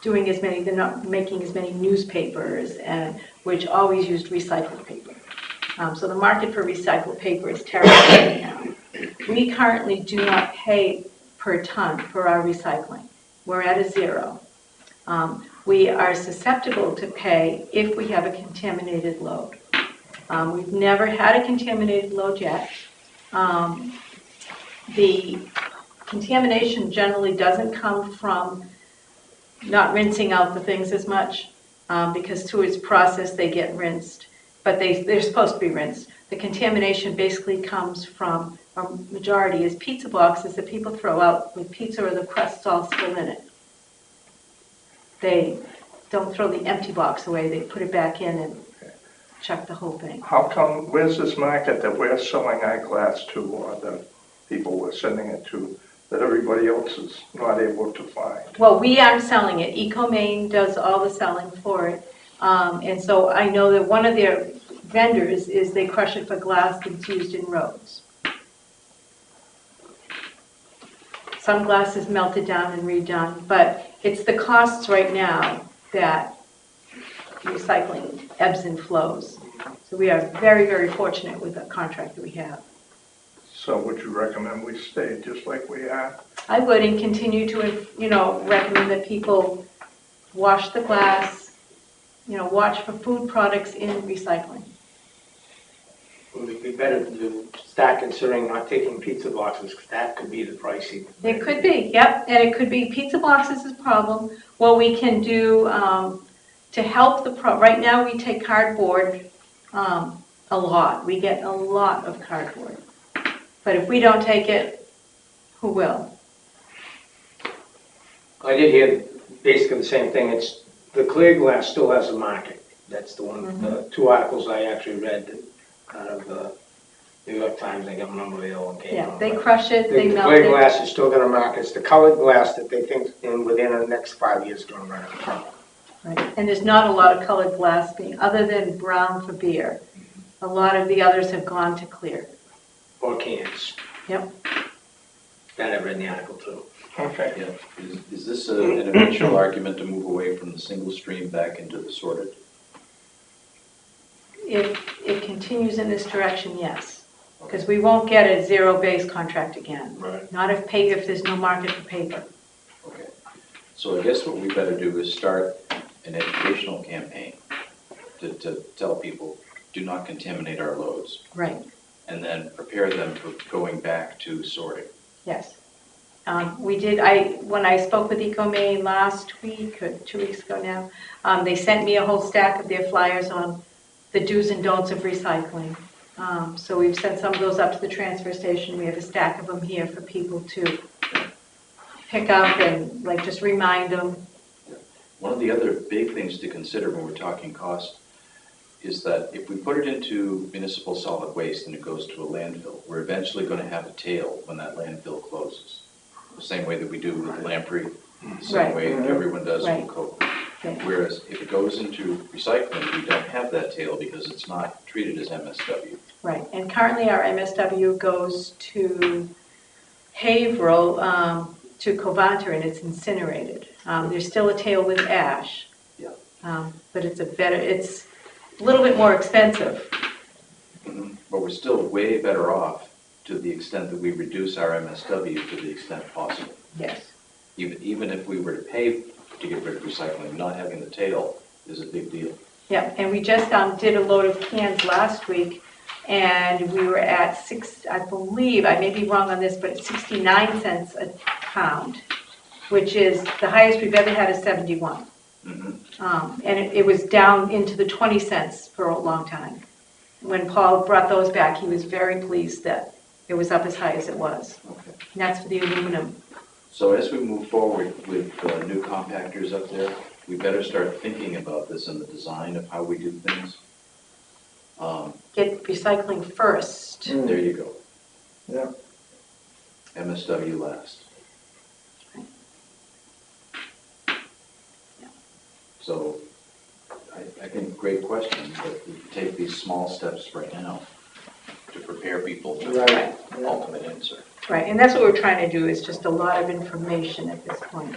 doing as many, they're not making as many newspapers, and which always used recycled paper. So the market for recycled paper is terrible right now. We currently do not pay per ton for our recycling. We're at a zero. We are susceptible to pay if we have a contaminated load. We've never had a contaminated load yet. The contamination generally doesn't come from not rinsing out the things as much, because through its process they get rinsed, but they're supposed to be rinsed. The contamination basically comes from, a majority is pizza boxes that people throw out with pizza or the crusts all still in it. They don't throw the empty box away, they put it back in and chuck the whole thing. How come, where's this market that we're selling eyeglass to, or the people we're sending it to, that everybody else is not able to find? Well, we aren't selling it. EcoMaine does all the selling for it. And so I know that one of their vendors is they crush it for glass that's used in roads. Some glass is melted down and redone, but it's the costs right now that recycling ebbs and flows. So we are very, very fortunate with the contract that we have. So would you recommend we stay just like we are? I would, and continue to, recommend that people wash the glass, watch for food products in recycling. It would be better to start considering not taking pizza boxes, because that could be the pricey. It could be, yep, and it could be pizza boxes is a problem. What we can do to help right now we take cardboard a lot. We get a lot of cardboard. But if we don't take it, who will? I did hear basically the same thing. It's, the clear glass still has a market. That's the one, the two articles I actually read out of the New York Times, I got my number there and came Yeah, from. they But crush it, they the melt clear it. glass is still gonna market. It's the colored glass that they think within the next 5 years is gonna run out of trouble. Right. And there's not a lot of colored glass being, other than brown for beer. A lot of the others have gone to clear. Or cans. Yep. That I read in the article too. Okay. Yeah, is this an eventual argument to move away from the single stream back into the sorted? If it continues in this direction, yes. Because we won't get a zero-base contract again. Right. Not if there's no market for paper. Okay, so I guess what we better do is start an educational campaign to tell people, do not contaminate our loads, Right, and then prepare them for going back to sorting. yes. When I spoke with EcoMaine last week, or 2 weeks ago now, they sent me a whole stack of their flyers on the do's and don'ts of recycling. So we've sent some of those up to the transfer station. We have a stack of them here for people to pick up and just remind them. One of the other big things to consider when we're talking cost is that if we put it into municipal solid waste and it goes to a landfill, we're eventually going to have a tail when that landfill closes. The same way that we do with Lamprey, the same Right. way everyone does Right. with Coke. Yeah. Whereas if it goes into recycling, we don't have that tail because it's not treated as MSW. Right, and currently our MSW goes to Haverhill, to Covanta, and it's incinerated. There's still a tail with ash. Yeah. But it's a little bit more expensive. But we're still way better off to the extent that we reduce our MSW to the extent possible. Yes. Even if we were to pay to get rid of recycling, not having the tail is a big deal. Yeah, and we just did a load of cans last week, and we were at I believe, I may be wrong on this, but it's 69 cents a pound, which is, the highest we've ever had is 71. And it was down into the 20 cents for a long time. When Paul brought those back, he was very pleased that it was up as high as it was. Okay. And that's for the aluminum. So as we move forward with new compactors up there, we better start thinking about this in the design of how we do things. Get recycling first. There you go. Yeah. MSW last. So I think great question, but we take these small steps right now to prepare people for Right. the ultimate answer. Right, and that's what we're trying to do, is just a lot of information at this point,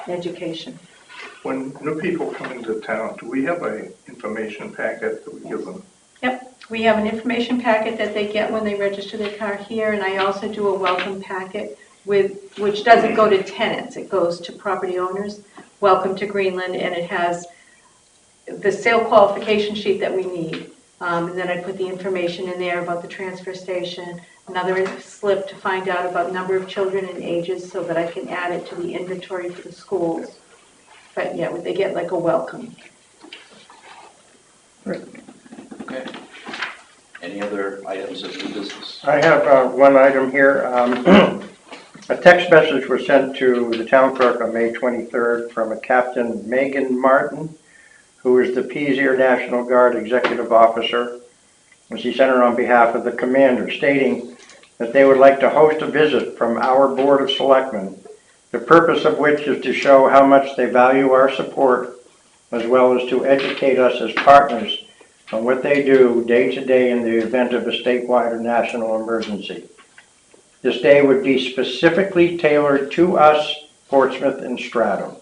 education. When new people come into town, do we have a information packet that we give them? Yep, we have an information packet that they get when they register their car here, and I also do a welcome packet which doesn't go to tenants, it goes to property owners. Welcome to Greenland, and it has the sale qualification sheet that we need. And then I put the information in there about the transfer station, another slip to find out about number of children and ages so that I can add it to the inventory for the schools. But yeah, they get like a welcome. Okay. Any other items of new business? I have one item here. A text message was sent to the town clerk on May 23rd from a Captain Megan Martin, who is the Peace Air National Guard Executive Officer. And she sent it on behalf of the commander, stating that they would like to host a visit from our Board of Selectmen, the purpose of which is to show how much they value our support, as well as to educate us as partners on what they do day to day in the event of a statewide or national emergency. This day would be specifically tailored to us, Portsmouth and Stratham,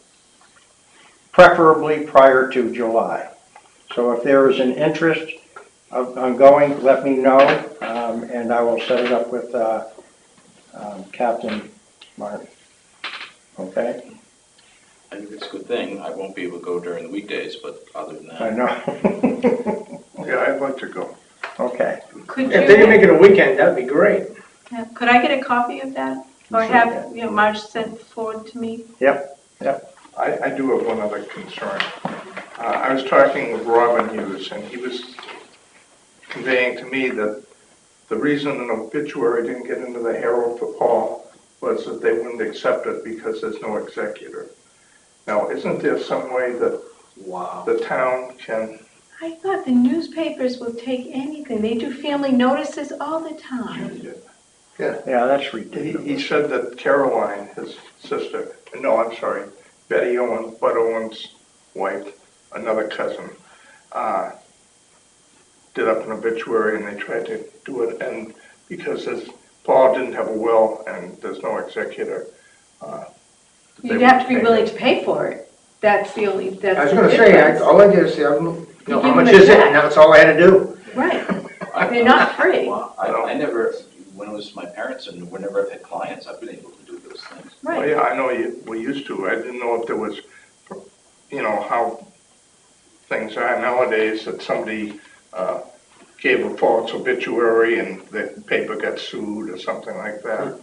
preferably prior to July. So if there is an interest on going, let me know, and I will set it up with Captain Martin. Okay? I think it's a good thing. I won't be able to go during the weekdays, but other than I that, know. Yeah, I'd like to go. Okay. Could If they can you, make it a weekend, that'd be great. yeah, could I get a copy of that? Or Sure. have, Marge sent forward to me? I do have one other concern. I was talking with Robin Hughes, and he was conveying to me that the reason an obituary didn't get into the Herald for Paul was that they wouldn't accept it because there's no executor. Now, isn't there some way that Wow. the town can, I thought the newspapers will take anything. They do family notices all the time. Yeah, that's he ridiculous. said that Caroline, his sister, no, I'm sorry, Betty Owen, Bud Owen's wife, another cousin, did up an obituary and they tried to do it, and because Paul didn't have a will and there's no executor. You'd have to be willing to pay for it. That's the only, that's I was the gonna say, difference. all I did is say, how give much them a is it? check. And that's all I had to do. Right, they're not free. well, I never, when it was my parents and whenever I've had clients, I've been able to do those things. Well, Right. yeah, I know we used to. I didn't know if there was, how things are nowadays, that somebody gave a false obituary and the paper got sued or something like that.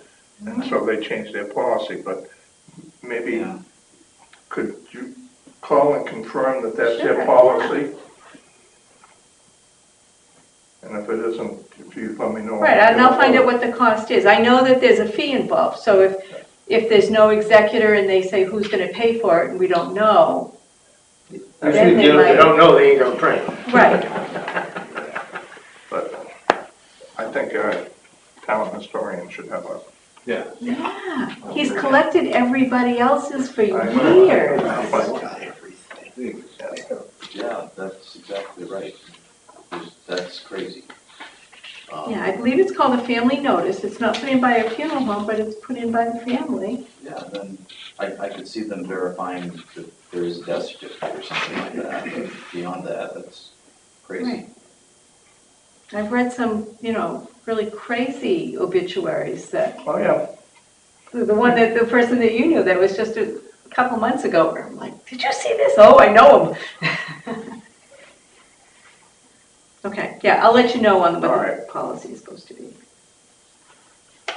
And so they changed their policy, but maybe, Yeah. could you call and confirm that that's Sure, their policy? And if it isn't, if you let me know. Right, and I'll find out what the cost is. I know that there's a fee involved, so if there's no executor and they say who's gonna pay for it and we don't know, Actually, Then they if might- they don't know, they ain't gonna print. right, But I think a town historian should have a. Yeah. yeah. He's collected everybody else's for I know. years. Yeah, that's exactly right. That's crazy. Yeah, I believe it's called a family notice. It's not put in by a funeral home, but it's put in by the family. Yeah, then I could see them verifying that there is a death certificate or something like that, but beyond that, that's crazy. Right. I've read some, really crazy obituaries that, Oh, yeah. the person that you knew, that was just a couple months ago, where I'm like, did you see this? Oh, I know him. Okay, yeah, I'll let you know on what All the right. policy is supposed to be. I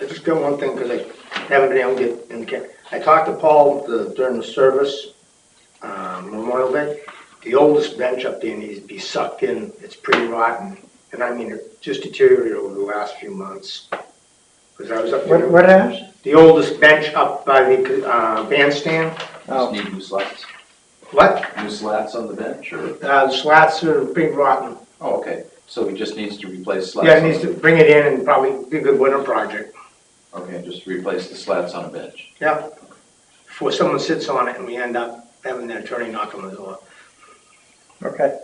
just got one thing, because I haven't been able to get in. I talked to Paul during the service, Memorial Day. The oldest bench up there needs to be sucked in. It's pretty rotten. And I mean, it just deteriorated over the last few months. Because I was up there. What else? The oldest bench up by the bandstand. Oh. Just need new slats? What? New slats on the bench, or? The slats are pretty rotten. Oh, okay, so he just needs to replace slats? Yeah, on it needs the- to bring it in and probably be a good winter project. Okay, just replace the slats on a bench. Yeah. Before someone sits on it and we end up having the attorney knock on the door. Okay.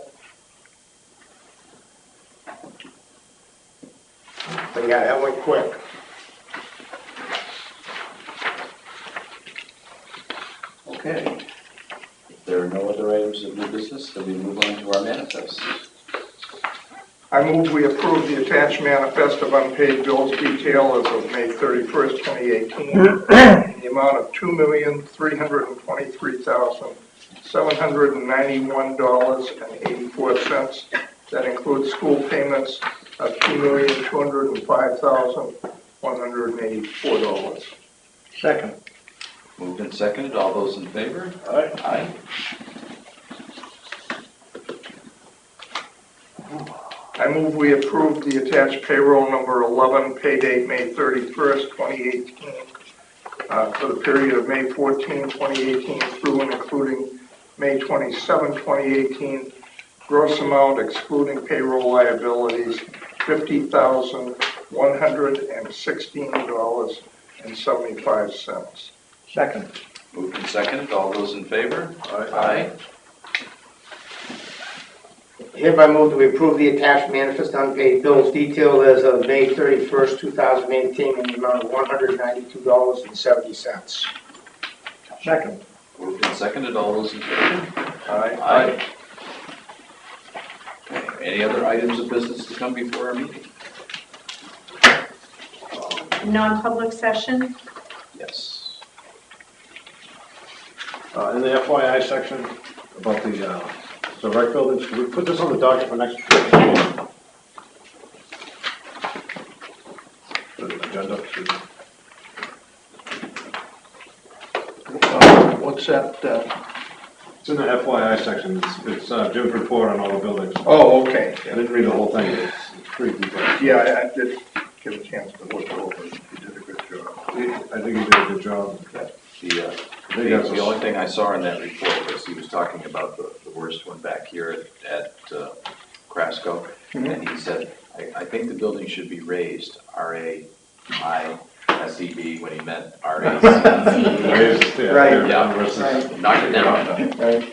But yeah, that went quick. Okay. If there are no other items of new business, then we move on to our manifests. I move we approve the attached manifest of unpaid bills detail as of May 31st, 2018, in the amount of $2,323,791.84. That includes school payments of $2,205,184. Second. Moved and seconded, all those in favor? Aye. Aye. I move we approve the attached payroll number 11, pay date May 31st, 2018, for the period of May 14, 2018 through and including May 27, 2018. Gross amount excluding payroll liabilities, $50,116.75. Second. Moved and seconded, all those in favor? Aye. Hereby move that we approve the attached manifest unpaid bills detailed as of May 31st, 2018, in the amount of $192.70. Second. Moved and seconded, all those in favor? Aye. Aye. Okay, any other items of business to come before our meeting? Non-public session, Yes. In the FYI section about the rec buildings, can we put this on the docket for next meeting? The agenda, excuse me. What's that? It's in the FYI section, it's Jim's report on all the buildings. Oh, okay. I didn't read the whole thing, it's pretty detailed. Yeah, I did give a chance to look over it. You did a good job. I think he did a good job. The only thing I saw in that report was he was talking about the worst one back here at Crasco. And he said, I think the building should be raised, R-A-I-S-E-B, when he meant R-A-C-E. Right. Yeah, Right. knock it down. Right.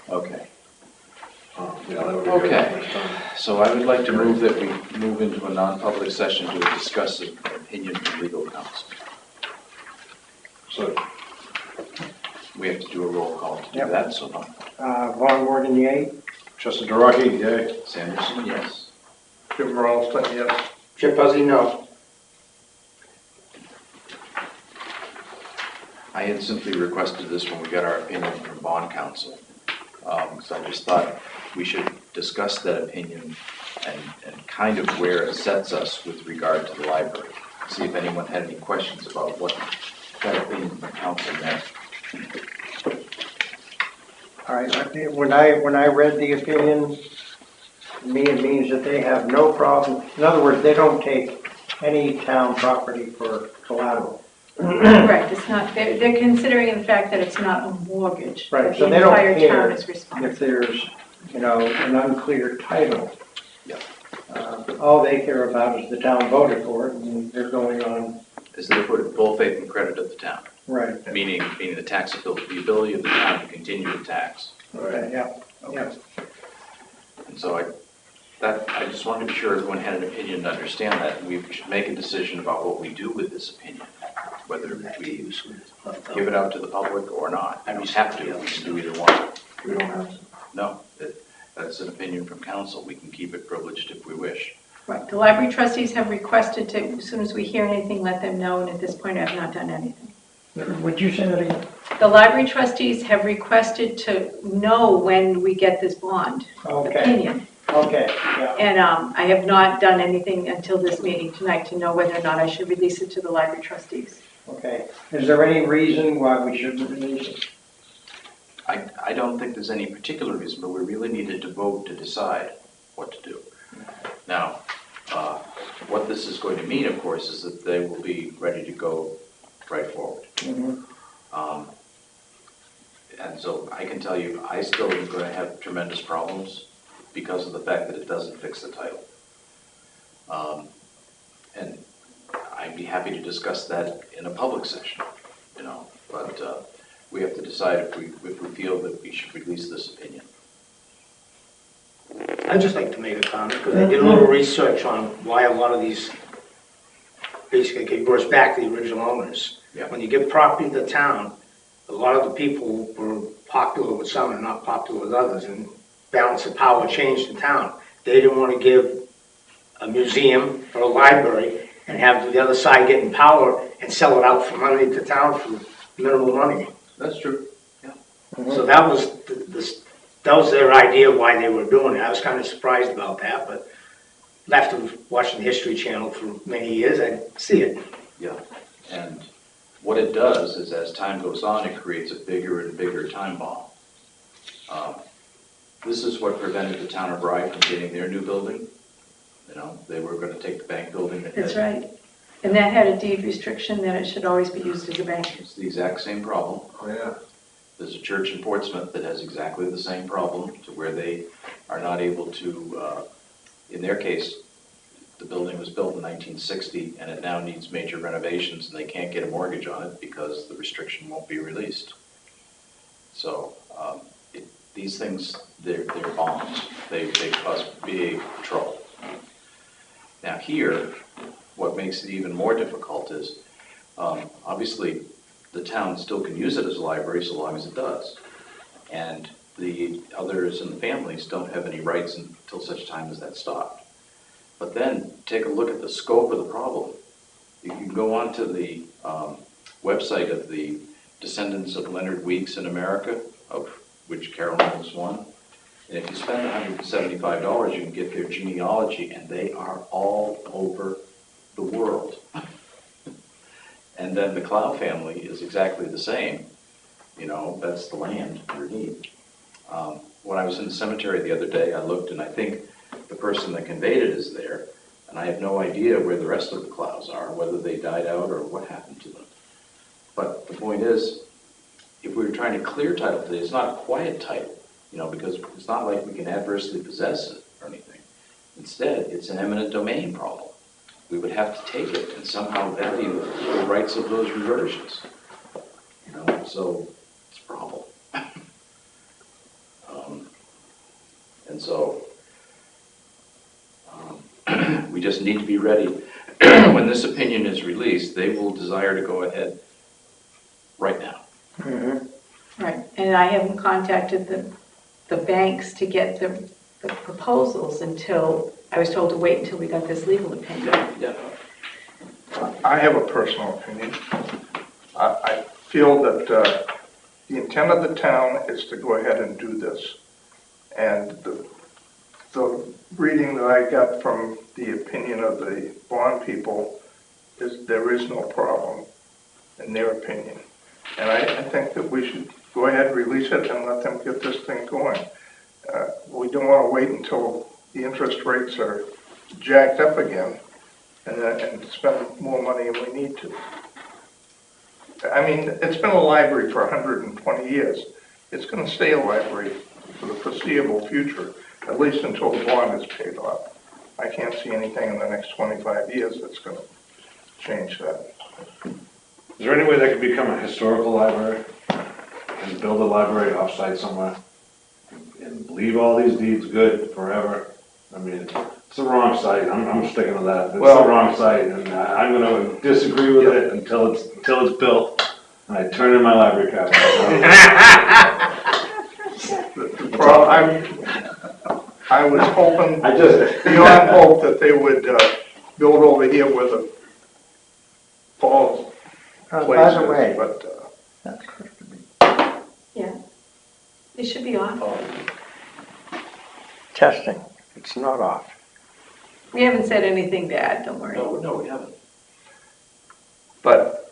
Okay. Yeah, that would be good. Okay. So I would like to move that we move into a non-public session to discuss an opinion from legal counsel. So, We have to do a roll call to do Yep. that, so Von Morgan, yea? Trustee Duraki, yay. Sanderson, yes. Jim Ralston, yes. Chip Puzzy, no. I had simply requested this when we got our opinion from bond counsel. So I just thought we should discuss that opinion and kind of where it sets us with regard to the library. See if anyone had any questions about what that opinion from council meant. All right, when I read the opinion, to me it means that they have no problem. In other words, they don't take any town property for collateral. Right, it's not, they're considering the fact that it's not a mortgage. Right, that so the they don't entire care town is responsible. if there's, an unclear title. Yeah. All they care about is the town voted for it, and they're going on. Is they put full faith and credit of the town, Right. meaning the taxability, the ability of the town to continue to tax. Okay, yeah, yeah. And so I just wanted to be sure everyone had an opinion to understand that, and we should make a decision about what we do with this opinion, whether we give it out to the public or not. We don't have to, we can do either one. We don't have to. No, that's an opinion from council. We can keep it privileged if we wish. Right, the library trustees have requested to, as soon as we hear anything, let them know, and at this point, I have not done anything. Would you say that again? The library trustees have requested to know when we get this bond Okay, opinion. okay, yeah. And I have not done anything until this meeting tonight to know whether or not I should release it to the library trustees. Okay. Is there any reason why we shouldn't release it? I don't think there's any particular reason, but we really needed to vote to decide what to do. Now, what this is going to mean, of course, is that they will be ready to go right forward. Mhm. And so I can tell you, I still am going to have tremendous problems because of the fact that it doesn't fix the title. And I'd be happy to discuss that in a public session, but we have to decide if we feel that we should release this opinion. I'd just like to make a comment, because I did a little research on why a lot of these, basically, it goes back to the original owners. Yeah. When you give property to the town, a lot of the people were popular with some and not popular with others, and balance of power changed in town. They didn't want to give a museum or a library and have the other side getting power and sell it out from underneath the town for minimal money. That's true. Yeah. So that was that was their idea why they were doing it. I was kind of surprised about that, but after watching the History Channel for many years, I see it. Yeah. And what it does is, as time goes on, it creates a bigger and bigger time bomb. This is what prevented the town of Rye from getting their new building. They were going to take the bank building. That's right. And that had a deed restriction that it should always be used as a bank. It's the exact same problem. Oh, yeah. There's a church in Portsmouth that has exactly the same problem, to where they are not able to, in their case, the building was built in 1960 and it now needs major renovations, and they can't get a mortgage on it because the restriction won't be released. So these things, they're bombs. They cause big trouble. Now here, what makes it even more difficult is, obviously, the town still can use it as a library so long as it does. And the others in the families don't have any rights until such time as that's stopped. But then take a look at the scope of the problem. You can go onto the website of the descendants of Leonard Weeks in America, of which Carolyn was one. And if you spend $175, you can get their genealogy, and they are all over the world. And then the Clow family is exactly the same. You know, that's the land underneath. When I was in the cemetery the other day, I looked, and I think the person that conveyed it is there, and I have no idea where the rest of the Clows are, whether they died out or what happened to them. But the point is, if we were trying to clear title today, it's not a quiet title, you know, because it's not like we can adversely possess it or anything. Instead, it's an eminent domain problem. We would have to take it and somehow value the rights of those reversions. You know, so it's a problem. And so we just need to be ready. When this opinion is released, they will desire to go ahead right now. Right, and I haven't contacted the banks to get the proposals until, I was told to wait until we got this legal opinion. Yeah. I have a personal opinion. I feel that the intent of the town is to go ahead and do this. And the reading that I got from the opinion of the bond people is there is no problem in their opinion. And I think that we should go ahead and release it and let them get this thing going. We don't want to wait until the interest rates are jacked up again and spend more money than we need to. I mean, it's been a library for 120 years. It's going to stay a library for the foreseeable future, at least until the bond is paid off. I can't see anything in the next 25 years that's going to change that. Is there any way that could become a historical library and build a library offsite somewhere and leave all these deeds good forever? I mean, it's the wrong site. I'm sticking with that. It's the wrong site, and I'm going to disagree with it until it's built, and I turn in my library card. Well, I was hoping, beyond hope, that they would build over here where the falls By the way, but Yeah, it should be on. testing, it's not off. We haven't said anything bad, don't worry. No, we haven't. But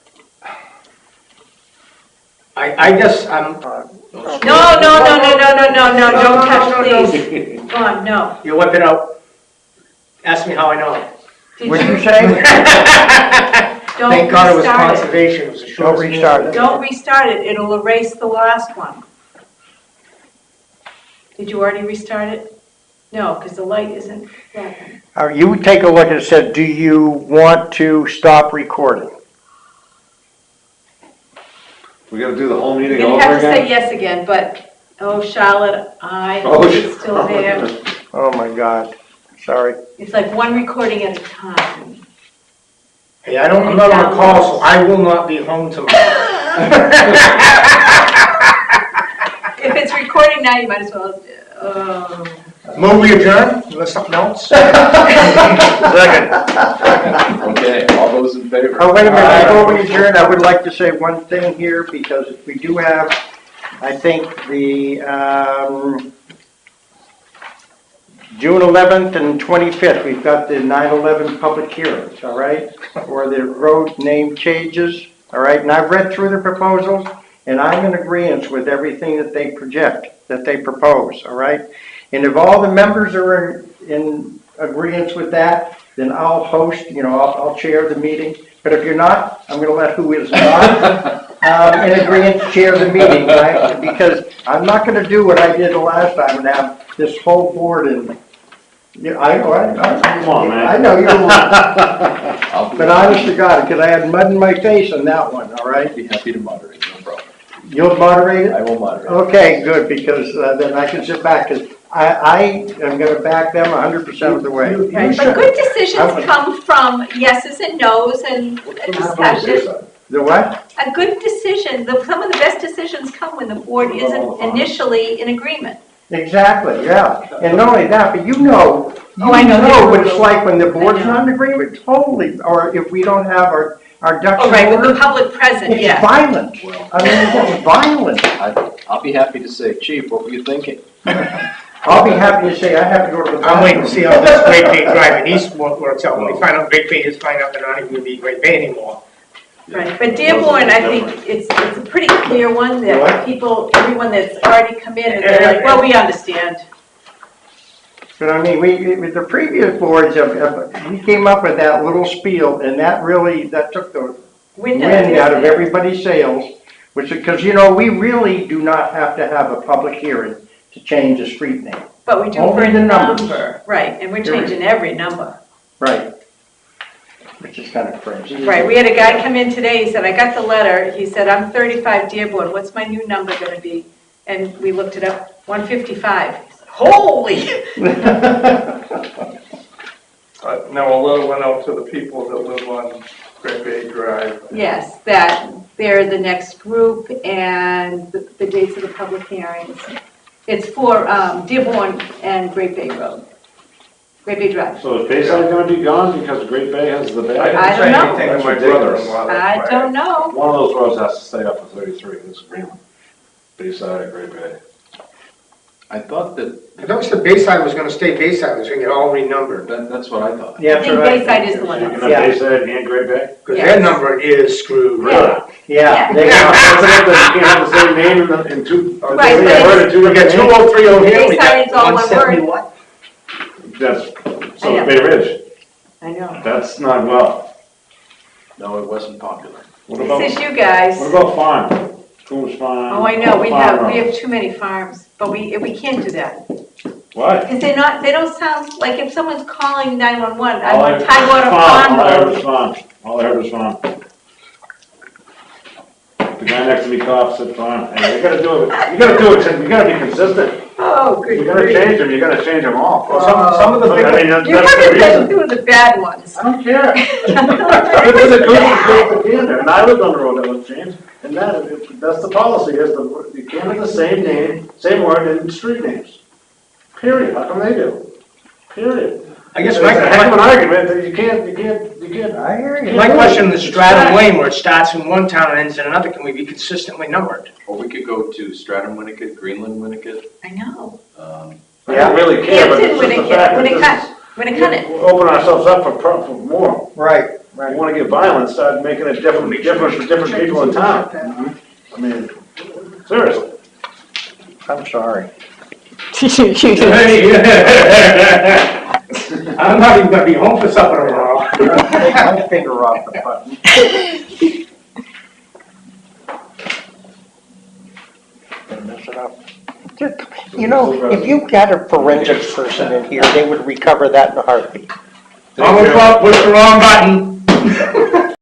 I guess I'm, No, don't touch, please. Go on, no. you whip it out. Ask me how I know. Did What'd you you- say? Don't Thank God it was restart it. conservation. It was a short. Don't restart it. Don't restart it, it'll erase the last one. Did you already restart it? No, because the light isn't flashing. You would take a look and said, do you want to stop recording? We got to do the whole meeting You're over gonna have to say again? yes again, but, oh, Charlotte, Oh, it's still there. Oh my God, sorry. It's like one recording at a time. Hey, I'm not on call, so I will not be home tomorrow. If it's recording now, you might as well, Move we adjourn, unless something else? Okay, all those in favor? Oh, wait a minute, before we adjourn, I would like to say one thing here, because we do have, I think, the June 11th and 25th, we've got the 9/11 public hearings, all right? For the road name changes, all right? And I've read through the proposals, and I'm in agreement with everything that they project, that they propose, all right? And if all the members are in agreement with that, then I'll host, I'll chair the meeting. But if you're not, I'm going to let who is not in agreement chair the meeting, right? Because I'm not going to do what I did the last time and have this whole board in. Yeah, Come on, man. I know you're, but honest to God, because I had mud in my face on that one, all right? I'd be happy to moderate, no problem. You'll moderate it? I will moderate. Okay, good, because then I can sit back, because I am going to back them 100% of the way. right, but good decisions come from yeses and nos and discussion. The what? A good decision, some of the best decisions come when the board isn't initially in agreement. Exactly, yeah. And not only that, but I know they what will. it's like when the board's not in agreement, totally. Or if we don't have our our ducks Oh, in right, with order. the public present, It's yeah. violent. Well, I mean, it's violent. I'll be happy to say, Chief, what were you thinking? I'll be happy to say I have to go to the bathroom. I'm waiting to see how this Great Bay Drive in East works out. When we find out Great Bay is find out they're not even gonna be Great Bay anymore. Right, but Dearborn, I think it's a pretty clear one that people, everyone that's already come in, and they're like, well, we understand. But I mean, with the previous boards, we came up with that little spiel, and that took the wind out of everybody's sails, which, because, you know, we really do not have to have a public hearing to change a street name. But we do for Only a the numbers. number, right, and we're changing every number. Right. Which is kind of crazy. Right, we had a guy come in today, he said, I got the letter, he said, I'm 35 Dearborn, what's my new number gonna be? And we looked it up, 155. He said, holy! Now, a letter went out to the people that live on Great Bay Drive. Yes, that they're the next group and the dates of the public hearings. It's for Dearborn and Great Bay Road, Great Bay Drive. So is Bayside gonna be gone because Great Bay has the I bad? didn't say don't know. anything to my That's ridiculous. brother-in-law. I that's don't why. know. One of those roads has to stay up for 33, it's Greenland. Bayside, Great Bay. I thought that, I thought the Bayside was gonna stay Bayside, it was gonna get all renumbered. that's what I thought. Yeah, I think Bayside is the one. You're that's- gonna Yeah. Bayside and Great Bay? Because their number is screwed. Yeah. Yeah. They can't have the same name in two. Right, they but word it's- in two We got different names. 2030 here, we Bayside is all got one 170 word. what? That's, I so know. Bay Ridge, I know. that's not well. No, it wasn't popular. What about, This is you guys. what about farm? Coombs Farm? Oh, I know, we Farm have Road. too many farms, but we can't do that. Why? Because they don't sound, like if someone's calling 911, I All want heard Tidewater was Farm All I heard Road. was farm, all I heard was farm. The guy next to me coughed, said farm, and you gotta do it, you gotta be consistent. Oh, good You gotta grief. change them, you gotta change them all. Well, some of the I big, mean, that's You the haven't reason. been doing the bad ones. I don't care. If it's a good, it's good, it's good, and I lived on the road that was changed, and that's the policy, is you can't have the same name, same word in street names. Period, how come they do? Period. I guess It's a heck of an argument that you can't. I hear you. my question is Stratham Lane, where it starts in one town and ends in another, can we be consistently numbered? Or we could go to Stratham, Winnicott, Greenland, Winnicott. I know. I don't really care, but Hampton, it's just the fact that Winnicott. we're opening ourselves up for more. Right, You right. wanna get violence, start making it different for different people in town. I mean, seriously. I'm sorry. I'm not even gonna be home for supper tomorrow. Take my finger off the button. And mess it up. You know, if you got a forensics person in here, they would recover that in a heartbeat. Thomas Club, push the wrong button.